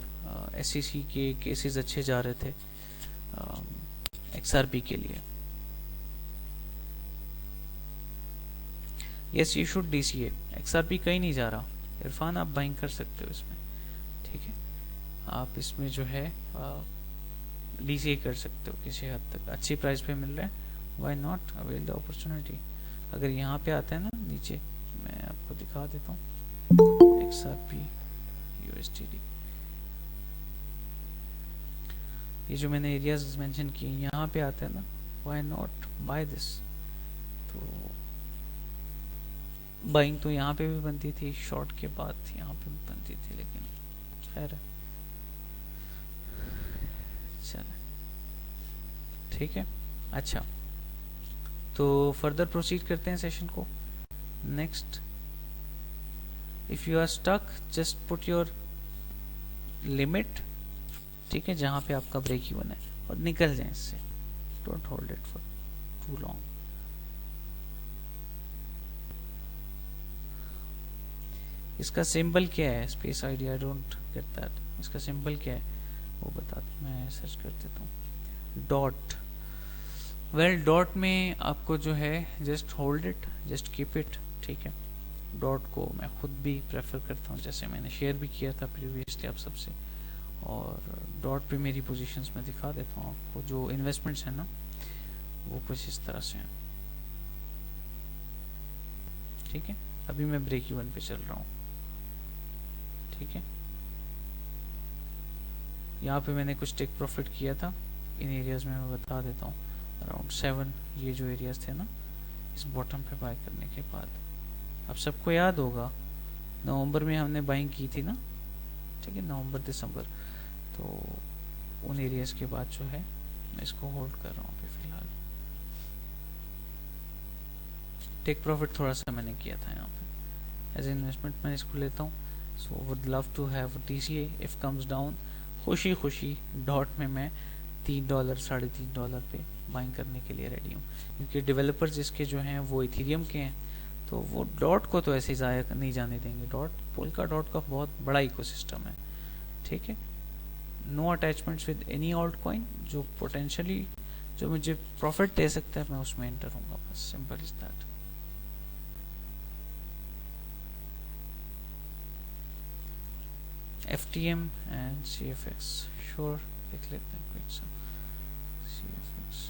एसईसी के केसेस अच्छे जा रहे थे एक्सआरपी के लिए। Yes you should DCA, XRP कहीं नहीं जा रहा इरफान, आप बाइंग कर सकते हो इसमें, ठीक है। आप इसमें जो है डीसीए कर सकते हो किसी हद तक, अच्छी प्राइस पे मिल रहा है, why not avail the opportunity. अगर यहाँ पे आता है ना नीचे, मैं आपको दिखा देता हूँ एक्सआरपी यूएसडीडी, ये जो मैंने एरियाज मेंशन किए यहाँ पे आता है ना, व्हाई नॉट बाय दिस। तो बाइंग तो यहाँ पे भी बनती थी, शॉर्ट के बाद यहाँ पे भी बनती थी, लेकिन खैर चले ठीक है। अच्छा, तो फर्दर प्रोसीड करते हैं सेशन को। Next, if you are stuck just put your limit, ठीक है, जहाँ पे आपका ब्रेक इवन है, और निकल जाए इससे, don't hold it for too long. इसका सिंबल क्या है, space ID, I don't get that, इसका सिंबल क्या है वो बता दो, मैं सर्च कर देता हूँ। डॉट, वेल डॉट में आपको जो है just hold it, just keep it, ठीक है। डॉट को मैं खुद भी प्रेफर करता हूँ, जैसे मैंने शेयर भी किया था प्रीवियसली आप सबसे, और डॉट पे मेरी पोजीशंस में दिखा देता हूँ आपको। जो इन्वेस्टमेंट्स हैं ना वो कुछ इस तरह से हैं, ठीक है। अभी मैं ब्रेक इवन पे चल रहा हूँ, ठीक है। यहाँ पे मैंने कुछ टेक प्रॉफिट किया था, इन एरियाज में मैं बता देता हूँ, अराउंड 7 ये जो एरियाज थे ना, इस बॉटम पे बाय करने के बाद, अब सबको याद होगा नवंबर में हमने बाइंग की थी ना, ठीक है, नवंबर दिसंबर, तो उन एरियाज के बाद जो है मैं इसको होल्ड कर रहा हूँ अभी फिलहाल। टेक प्रॉफिट थोड़ा सा मैंने किया था यहाँ पे, एज इन्वेस्टमेंट मैं इसको लेता हूँ। So would love to have DCA if comes down, खुशी खुशी डॉट में मैं $3 $3.5 पे बाइंग करने के लिए रेडी हूँ, क्योंकि डेवलपर्स जिसके जो हैं वो इथेरियम के हैं, तो वो डॉट को तो ऐसे ही ज़ाया नहीं जाने देंगे। डॉट, पोल्का डॉट का बहुत बड़ा इकोसिस्टम है, ठीक है। No attachments with any alt coin, जो पोटेंशियली जो मुझे प्रॉफिट दे सकता है मैं उसमें एंटर होऊंगा, बस simple is that. FTM and CFX, sure देख लेते हैं क्विक सा CFX।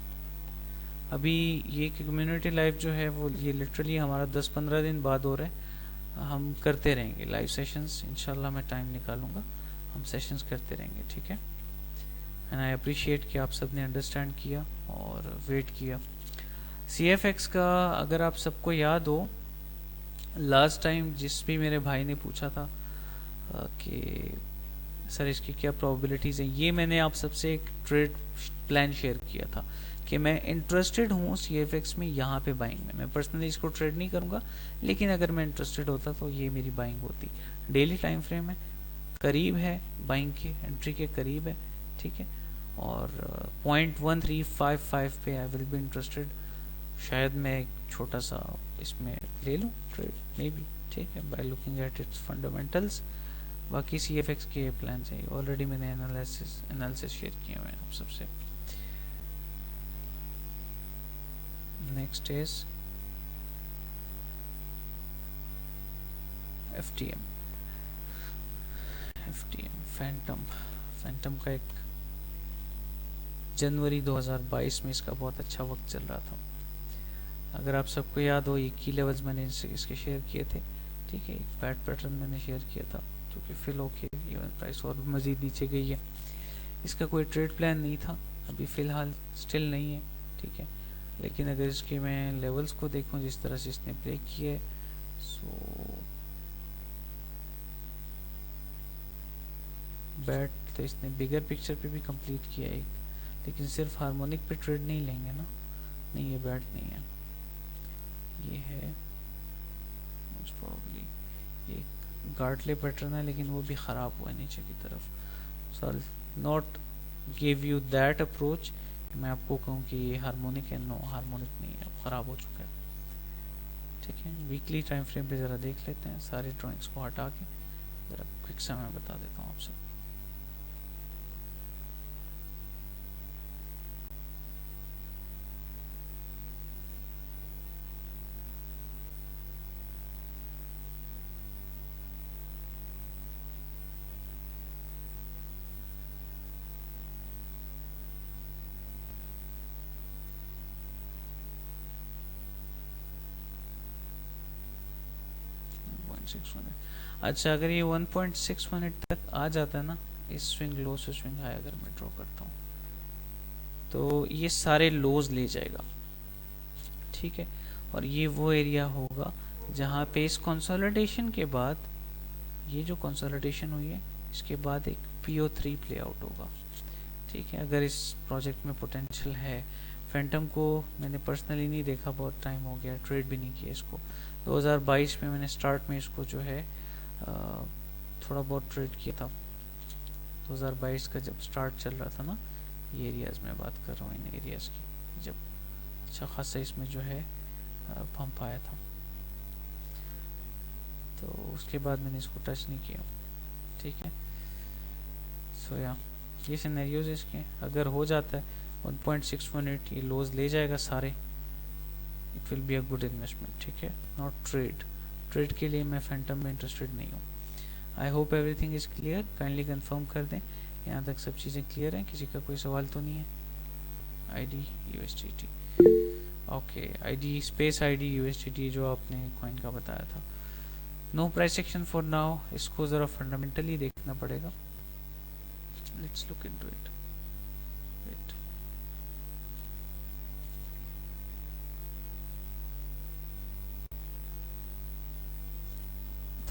अभी ये कम्युनिटी लाइव जो है वो ये लिटरली हमारा 10-15 दिन बाद हो रहा है, हम करते रहेंगे लाइव सेशंस, इंशाल्लाह मैं टाइम निकालूंगा, हम सेशंस करते रहेंगे, ठीक है। एंड आई अप्रिशिएट कि आप सब ने अंडरस्टैंड किया और वेट किया। CFX का अगर आप सबको याद हो, लास्ट टाइम जिस भी मेरे भाई ने पूछा था कि सर इसकी क्या प्रोबेबिलिटीज़ हैं, ये मैंने आप सबसे एक ट्रेड प्लान शेयर किया था कि मैं इंटरेस्टेड हूँ CFX में, यहाँ पे बाइंग में। मैं पर्सनली इसको ट्रेड नहीं करूँगा, लेकिन अगर मैं इंटरेस्टेड होता तो ये मेरी बाइंग होती। डेली टाइम फ्रेम है, करीब है बाइंग के, एंट्री के करीब है, ठीक है। और 0.1355 पे आई विल बी इंटरेस्टेड, शायद मैं एक छोटा सा इसमें ले लूँ ट्रेड मे बी, ठीक है, by looking at its fundamentals. बाकी CFX के प्लान है ऑलरेडी मैंने एनालिसिस शेयर किए हुए हैं आप सबसे। नेक्स्ट इज FTM फैंटम का एक जनवरी 2022 में इसका बहुत अच्छा वक्त चल रहा था। अगर आप सबको याद हो, ये की लेवल्स मैंने इसके शेयर किए थे, ठीक है। एक बैड पैटर्न मैंने शेयर किया था जो कि फिल होके इवन प्राइस और मज़ीद नीचे गई है। इसका कोई ट्रेड प्लान नहीं था अभी फ़िलहाल, स्टिल नहीं है, ठीक है। लेकिन अगर इसके मैं लेवल्स को देखूं जिस तरह से इसने ब्रेक किया है, सो बैट तो इसने बिगर पिक्चर पे भी कंप्लीट किया एक, लेकिन सिर्फ हार्मोनिक पे ट्रेड नहीं लेंगे ना, नहीं ये बैट नहीं है, ये है मोस्ट प्रोबेबली एक गार्टले पैटर्न है लेकिन वो भी ख़राब हुआ है नीचे की तरफ। So not give you that approach, मैं आपको कहूँ कि ये हार्मोनिक है, नो हार्मोनिक नहीं है, ख़राब हो चुका है। ठीक है, वीकली टाइम फ्रेम पे ज़रा देख लेते हैं, सारी ड्राइंग्स को हटा के ज़रा क्विक सा मैं बता देता हूँ आपसे। अच्छा, अगर ये 1.618 तक आ जाता है ना, इस स्विंग लो से स्विंग हाई अगर मैं ड्रॉ करता हूँ तो ये सारे लोज ले जाएगा। ठीक है, और ये वो एरिया होगा जहाँ पे इस कंसोलिडेशन के बाद, ये जो कंसोलिडेशन हुई है इसके बाद एक PO3 प्ले आउट होगा। ठीक है, अगर इस प्रोजेक्ट में पोटेंशियल है। फैंटम को मैंने पर्सनली नहीं देखा, बहुत टाइम हो गया, ट्रेड भी नहीं किया इसको। 2022 में मैंने स्टार्ट में इसको जो है थोड़ा बहुत ट्रेड किया था। 2022 का जब स्टार्ट चल रहा था ना, ये एरियाज में बात कर रहा हूँ, इन एरियाज की, जब अच्छा खासा इसमें जो है पंप आया था, तो उसके बाद मैंने इसको टच नहीं किया। ठीक है, सो या ये सिनेरियोज इसके, अगर हो जाता है 1.618 ये लोज ले जाएगा सारे, it will be a good investment. ठीक है, नॉट ट्रेड, ट्रेड के लिए मैं फैंटम में इंटरेस्टेड नहीं हूँ। I hope everything is clear, kindly confirm कर दें यहाँ तक सब चीज़ें क्लियर हैं, किसी का कोई सवाल तो नहीं है। ID USDT, okay, ID space ID USDT जो आपने कॉइन का बताया था। No price action for now, इसको ज़रा फंडामेंटली देखना पड़ेगा। Let's look into it. Wait,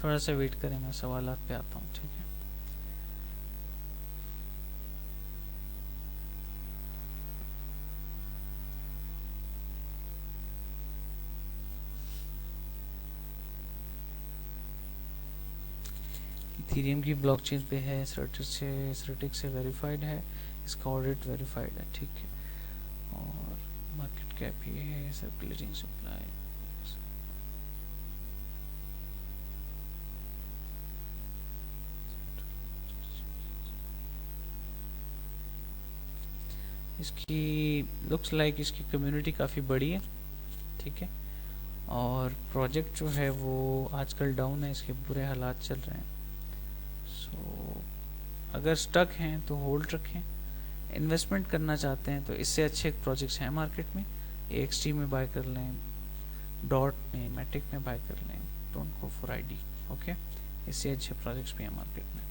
थोड़ा सा वेट करें, मैं सवालात पे आता हूँ। ठीक है, इथेरियम की ब्लॉकचेन पे है, सर्टिक से वेरीफाइड है, इसका ऑडिट वेरीफाइड है। ठीक है, और मार्केट कैप ये है, सर्कुलेटिंग सप्लाई, इसकी लुक्स लाइक इसकी कम्युनिटी काफ़ी बड़ी है। ठीक है, और प्रोजेक्ट जो है वो आजकल डाउन है, इसके बुरे हालात चल रहे हैं। सो अगर स्टक हैं तो होल्ड रखें, इन्वेस्टमेंट करना चाहते हैं तो इससे अच्छे प्रोजेक्ट्स हैं मार्केट में, AXT में बाय कर लें, डॉट में, मैटिक में बाय कर लें, don't go for ID। Okay, इससे अच्छे प्रोजेक्ट्स भी हैं मार्केट में।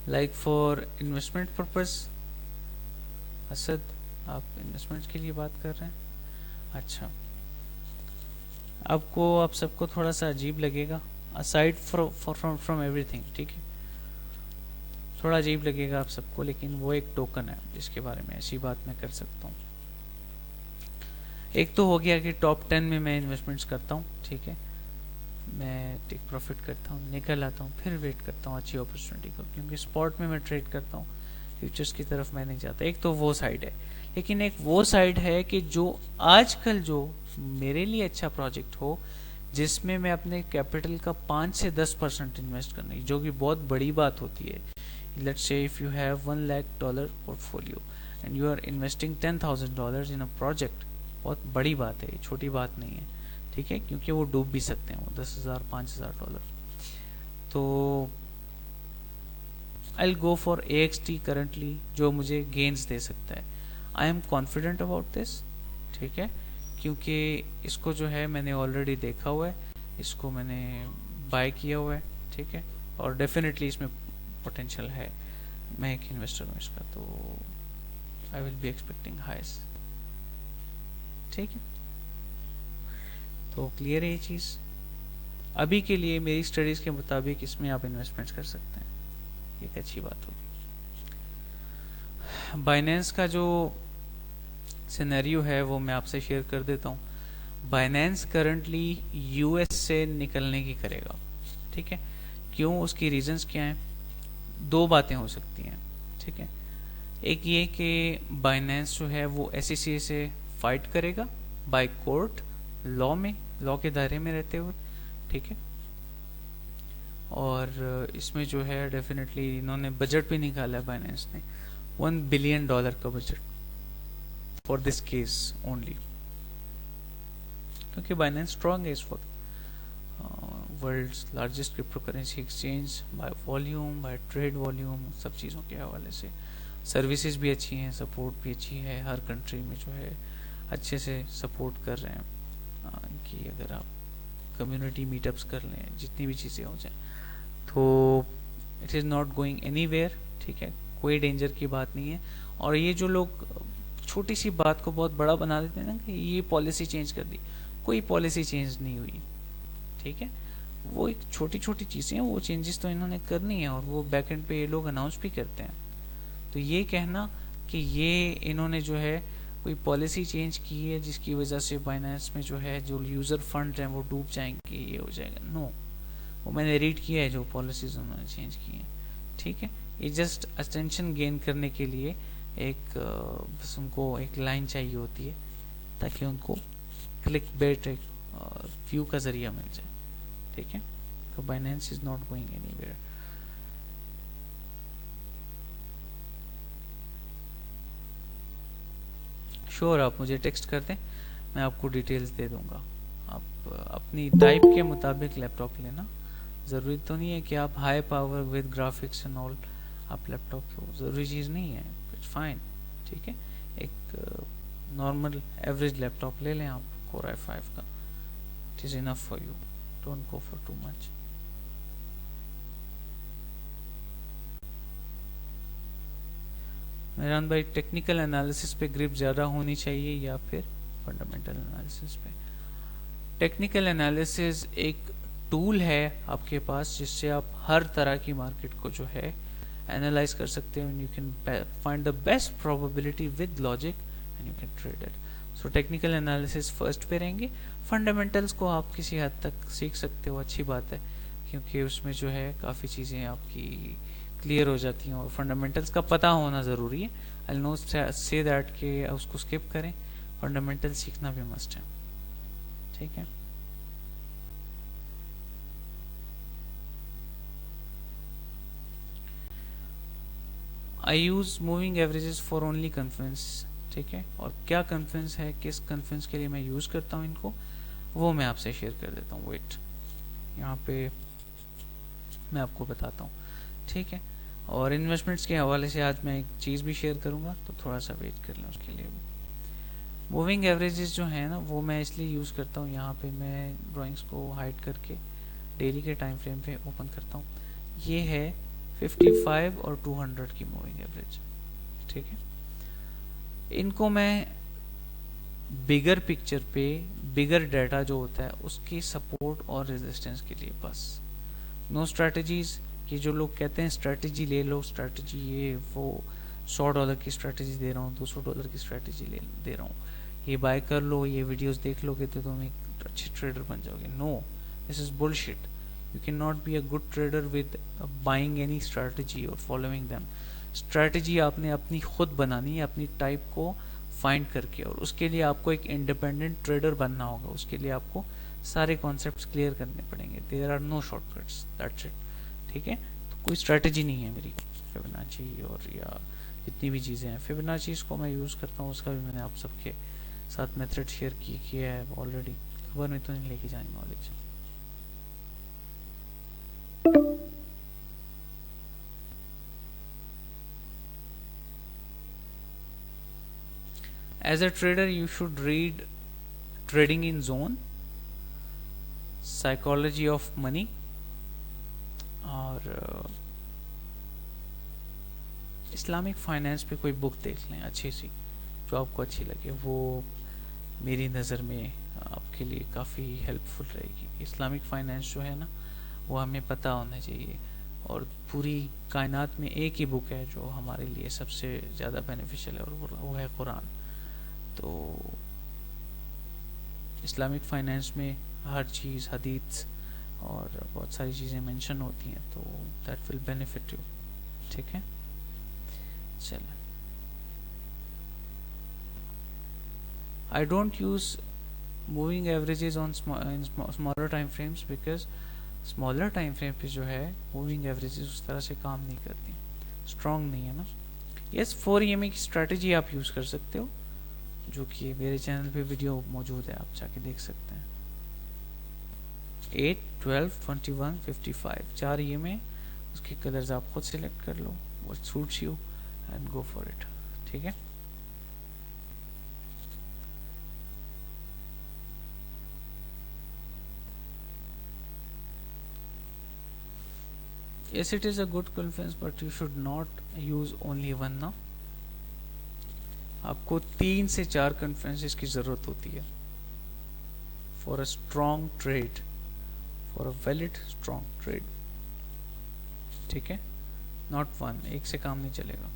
Like for investment purpose, Asad आप इन्वेस्टमेंट के लिए बात कर रहे हैं। अच्छा, आपको, आप सबको थोड़ा सा अजीब लगेगा, असाइड फ्रॉम एवरीथिंग। ठीक है, थोड़ा अजीब लगेगा आप सबको, लेकिन वो एक टोकन है जिसके बारे में ऐसी बात मैं कर सकता हूँ। एक तो हो गया कि टॉप 10 में मैं इन्वेस्टमेंट्स करता हूँ। ठीक है, मैं टेक प्रॉफिट करता हूँ, निकल आता हूँ, फिर वेट करता हूँ अच्छी अपॉर्चुनिटी को, क्योंकि स्पॉट में मैं ट्रेड करता हूँ, फ्यूचर्स की तरफ मैं नहीं जाता। एक तो वो साइड है, लेकिन एक वो साइड है कि जो आजकल जो मेरे लिए अच्छा प्रोजेक्ट हो, जिसमें मैं अपने कैपिटल का 5 से 10% इन्वेस्ट करना है, जो कि बहुत बड़ी बात होती है। Let's say if you have $1 lakh portfolio and you are investing $10,000 in a project, बहुत बड़ी बात है, छोटी बात नहीं है। ठीक है, क्योंकि वो डूब भी सकते हैं, वो $10,000 $5,000। तो आई गो फॉर AXT करंटली, जो मुझे गेन्स दे सकता है। I am confident about this. ठीक है, क्योंकि इसको जो है मैंने ऑलरेडी देखा हुआ है, इसको मैंने बाय किया हुआ है। ठीक है, और डेफिनेटली इसमें पोटेंशियल है, मैं एक इन्वेस्टर हूँ इसका, तो आई विल बी एक्सपेक्टिंग हाइस। ठीक है, तो क्लियर है ये चीज़। अभी के लिए मेरी स्टडीज़ के मुताबिक इसमें आप इन्वेस्टमेंट्स कर सकते हैं, एक अच्छी बात होगी। बाइनेंस का जो सिनेरियो है वो मैं आपसे शेयर कर देता हूँ। बाइनेंस करंटली यूएस से निकलने की करेगा, ठीक है। क्यों, उसकी रीजंस क्या हैं? दो बातें हो सकती हैं, ठीक है। एक ये कि बाइनेंस जो है वो एसईसी से फाइट करेगा बाय कोर्ट, लॉ के दायरे में रहते हुए, ठीक है। और इसमें जो है डेफिनेटली इन्होंने बजट भी निकाला है, बाइनेंस ने $1 बिलियन का budget for this case only, क्योंकि बाइनेंस स्ट्रांग है इस वक्त, world's largest crypto currency exchange by volume, by trade volume, सब चीज़ों के हवाले से सर्विसेज भी अच्छी हैं, सपोर्ट भी अच्छी है, हर कंट्री में जो है अच्छे से सपोर्ट कर रहे हैं कि अगर आप कम्युनिटी मीटअप्स कर लें, जितनी भी चीज़ें हो जाए, तो it is not going anywhere, ठीक है। कोई डेंजर की बात नहीं है। और ये जो लोग छोटी सी बात को बहुत बड़ा बना देते हैं ना कि ये पॉलिसी चेंज कर दी, कोई पॉलिसी चेंज नहीं हुई, ठीक है। वो एक छोटी छोटी चीज़ें हैं, वो चेंजेस तो इन्होंने करनी है और वो बैक एंड पे ये लोग अनाउंस भी करते हैं। तो ये कहना कि ये इन्होंने जो है कोई पॉलिसी चेंज की है जिसकी वजह से बाइनेंस में जो है जो यूज़र फंड हैं वो डूब जाएंगे, ये हो जाएगा, नो। वो मैंने रीड किया है जो पॉलिसीज उन्होंने चेंज की हैं, ठीक है। ये जस्ट अटेंशन गेन करने के लिए एक बस उनको एक लाइन चाहिए होती है ताकि उनको क्लिक बेट एक व्यू का जरिया मिल जाए, ठीक है। तो Binance is not going anywhere. Sure आप मुझे टेक्स्ट कर दें, मैं आपको डिटेल्स दे दूंगा। आप अपनी टाइप के मुताबिक लैपटॉप लेना, ज़रूरी तो नहीं है कि आप high power with graphics and all आप लैपटॉप लो, ज़रूरी चीज़ नहीं है, इट्स फाइन, ठीक है। एक नॉर्मल एवरेज लैपटॉप ले लें आप Core i5 का, it is enough for you, don't go for too much. Mehran भाई, टेक्निकल एनालिसिस पे ग्रिप ज़्यादा होनी चाहिए या फिर फंडामेंटल एनालिसिस पे? टेक्निकल एनालिसिस एक टूल है आपके पास जिससे आप हर तरह की मार्केट को जो है एनालाइज कर सकते हो, you can find the best probability with logic and you can trade it. So technical analysis first पे रहेंगे। फंडामेंटल्स को आप किसी हद तक सीख सकते हो, अच्छी बात है, क्योंकि उसमें जो है काफ़ी चीज़ें आपकी क्लियर हो जाती हैं और फंडामेंटल्स का पता होना ज़रूरी है। आई नो से दैट कि उसको स्किप करें, फंडामेंटल सीखना भी मस्ट है, ठीक है। I use moving averages for only confluence, ठीक है। और क्या कन्फ्लुएंस है, किस कन्फ्लुएंस के लिए मैं यूज करता हूँ इनको, वो मैं आपसे शेयर कर देता हूँ। वेट, यहाँ पे मैं आपको बताता हूँ, ठीक है। और इन्वेस्टमेंट्स के हवाले से आज मैं एक चीज़ भी शेयर करूँगा, तो थोड़ा सा वेट कर लें उसके लिए भी। मूविंग एवरेजेस जो है ना वो मैं इसलिए यूज़ करता हूँ, यहाँ पे मैं ड्राइंग्स को हाइड करके डेली के टाइम फ्रेम पे ओपन करता हूँ। ये है 55 और 200 की मूविंग एवरेज, ठीक है। इनको मैं बिगर पिक्चर पे, बिगर डाटा जो होता है उसकी सपोर्ट और रेजिस्टेंस के लिए बस, नो स्ट्रैटेजीज। ये जो लोग कहते हैं स्ट्रैटेजी ले लो, स्ट्रैटेजी ये वो, $100 की स्ट्रैटेजी दे रहा हूँ, $200 की स्ट्रैटेजी दे रहा हूँ, ये बाय कर लो, ये वीडियोस देख लोगे तो तुम एक अच्छे ट्रेडर बन जाओगे। No, this is bullshit. You cannot be a good trader with buying any strategy or following them. Strategy आपने अपनी खुद बनानी है, अपनी टाइप को फाइंड करके, और उसके लिए आपको एक इंडिपेंडेंट ट्रेडर बनना होगा। उसके लिए आपको सारे कॉन्सेप्ट्स क्लियर करने पड़ेंगे। There are no shortcuts, that's it, ठीक है। तो कोई स्ट्रैटेजी नहीं है मेरी फिबोनाची और या जितनी भी चीज़ें हैं। फिबोनाची को मैं यूज़ करता हूँ, उसका भी मैंने आप सबके साथ मेथड शेयर किया है ऑलरेडी, खबर में तो नहीं लेके जानी knowledge. As a trader, you should read Trading in Zone, Psychology of Money और इस्लामिक फाइनेंस पे कोई बुक देख लें अच्छी सी, जो आपको अच्छी लगे। वो मेरी नज़र में आपके लिए काफ़ी हेल्पफुल रहेगी। इस्लामिक फाइनेंस जो है ना वो हमें पता होना चाहिए, और पूरी कायनात में एक ही बुक है जो हमारे लिए सबसे ज़्यादा बेनिफिशियल है, और वो है कुरान। तो इस्लामिक फाइनेंस में हर चीज़ हदीस और बहुत सारी चीज़ें मेंशन होती हैं, तो दैट विल बेनिफिट यू। ठीक है, चलो। I don't use moving averages on smaller time frames because smaller time frame पे जो है मूविंग एवरेजेस उस तरह से काम नहीं करती, स्ट्रॉन्ग नहीं है ना। यस, 4 EMA की स्ट्रैटेजी आप यूज़ कर सकते हो, जो कि मेरे चैनल पे वीडियो मौजूद है, आप जाके देख सकते हैं। 8, 12, 21, 55 4 EMA, उसके कलर्स आप खुद सेलेक्ट कर लो, what suits you and go for it. ठीक है, yes it is a good conference but you should not use only one ना। आपको 3 से 4 कॉन्फ्रेंसेस की ज़रूरत होती है for a strong trade, for a valid strong trade. ठीक है, नॉट वन, एक से काम नहीं चलेगा।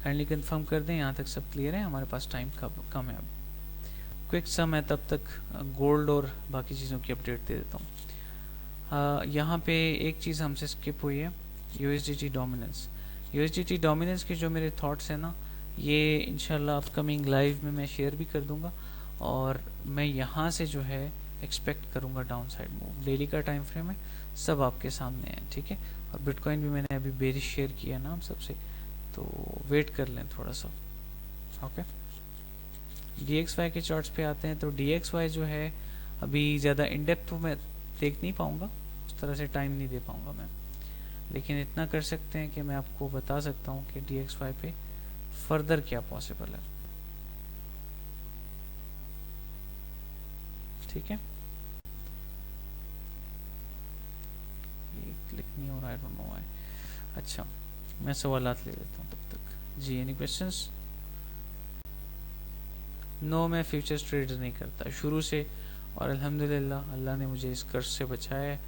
काइंडली कंफर्म कर दें, यहाँ तक सब क्लियर है। हमारे पास टाइम कम है अब। क्विक सा मैं तब तक गोल्ड और बाकी चीज़ों की अपडेट दे देता हूँ। यहाँ पे एक चीज़ हमसे स्किप हुई है, USDT डोमिनेंस। USDT डोमिनेंस के जो मेरे थॉट्स हैं ना, ये इंशाल्लाह अपकमिंग लाइव में मैं शेयर भी कर दूंगा, और मैं यहाँ से जो है एक्सपेक्ट करूँगा डाउन साइड मूव। डेली का टाइम फ्रेम है, सब आपके सामने है। ठीक है, और बिटकॉइन भी मैंने अभी बेरिश शेयर किया ना हम सबसे, तो वेट कर लें थोड़ा सा। ओके, DXY के चार्ट्स पे आते हैं। तो DXY जो है अभी ज़्यादा इन डेप्थ तो मैं देख नहीं पाऊँगा, उस तरह से टाइम नहीं दे पाऊँगा मैं, लेकिन इतना कर सकते हैं कि मैं आपको बता सकता हूँ कि DXY पे फर्दर क्या पॉसिबल है। ठीक है, ये क्लिक नहीं हो रहा, आई डोंट नो व्हाई। अच्छा, मैं सवालात ले लेता हूँ तब तक। जी, एनी क्वेश्चंस? नो, मैं फ्यूचर्स ट्रेड नहीं करता शुरू से, और अल्हम्दुलिल्लाह अल्लाह ने मुझे इस कर्ज से बचाया है।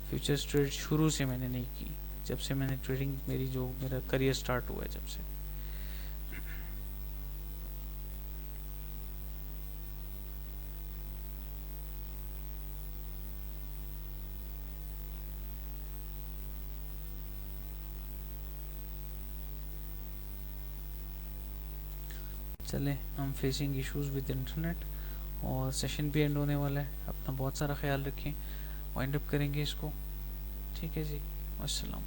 फ्यूचर्स ट्रेड शुरू से मैंने नहीं की, जब से मैंने ट्रेडिंग, मेरा करियर स्टार्ट हुआ है जब से। चले, हम फेसिंग इश्यूज विद इंटरनेट, और सेशन भी एंड होने वाला है। अपना बहुत सारा ख्याल रखें, वाइंड अप करेंगे इसको। ठीक है जी, अस्सलाम।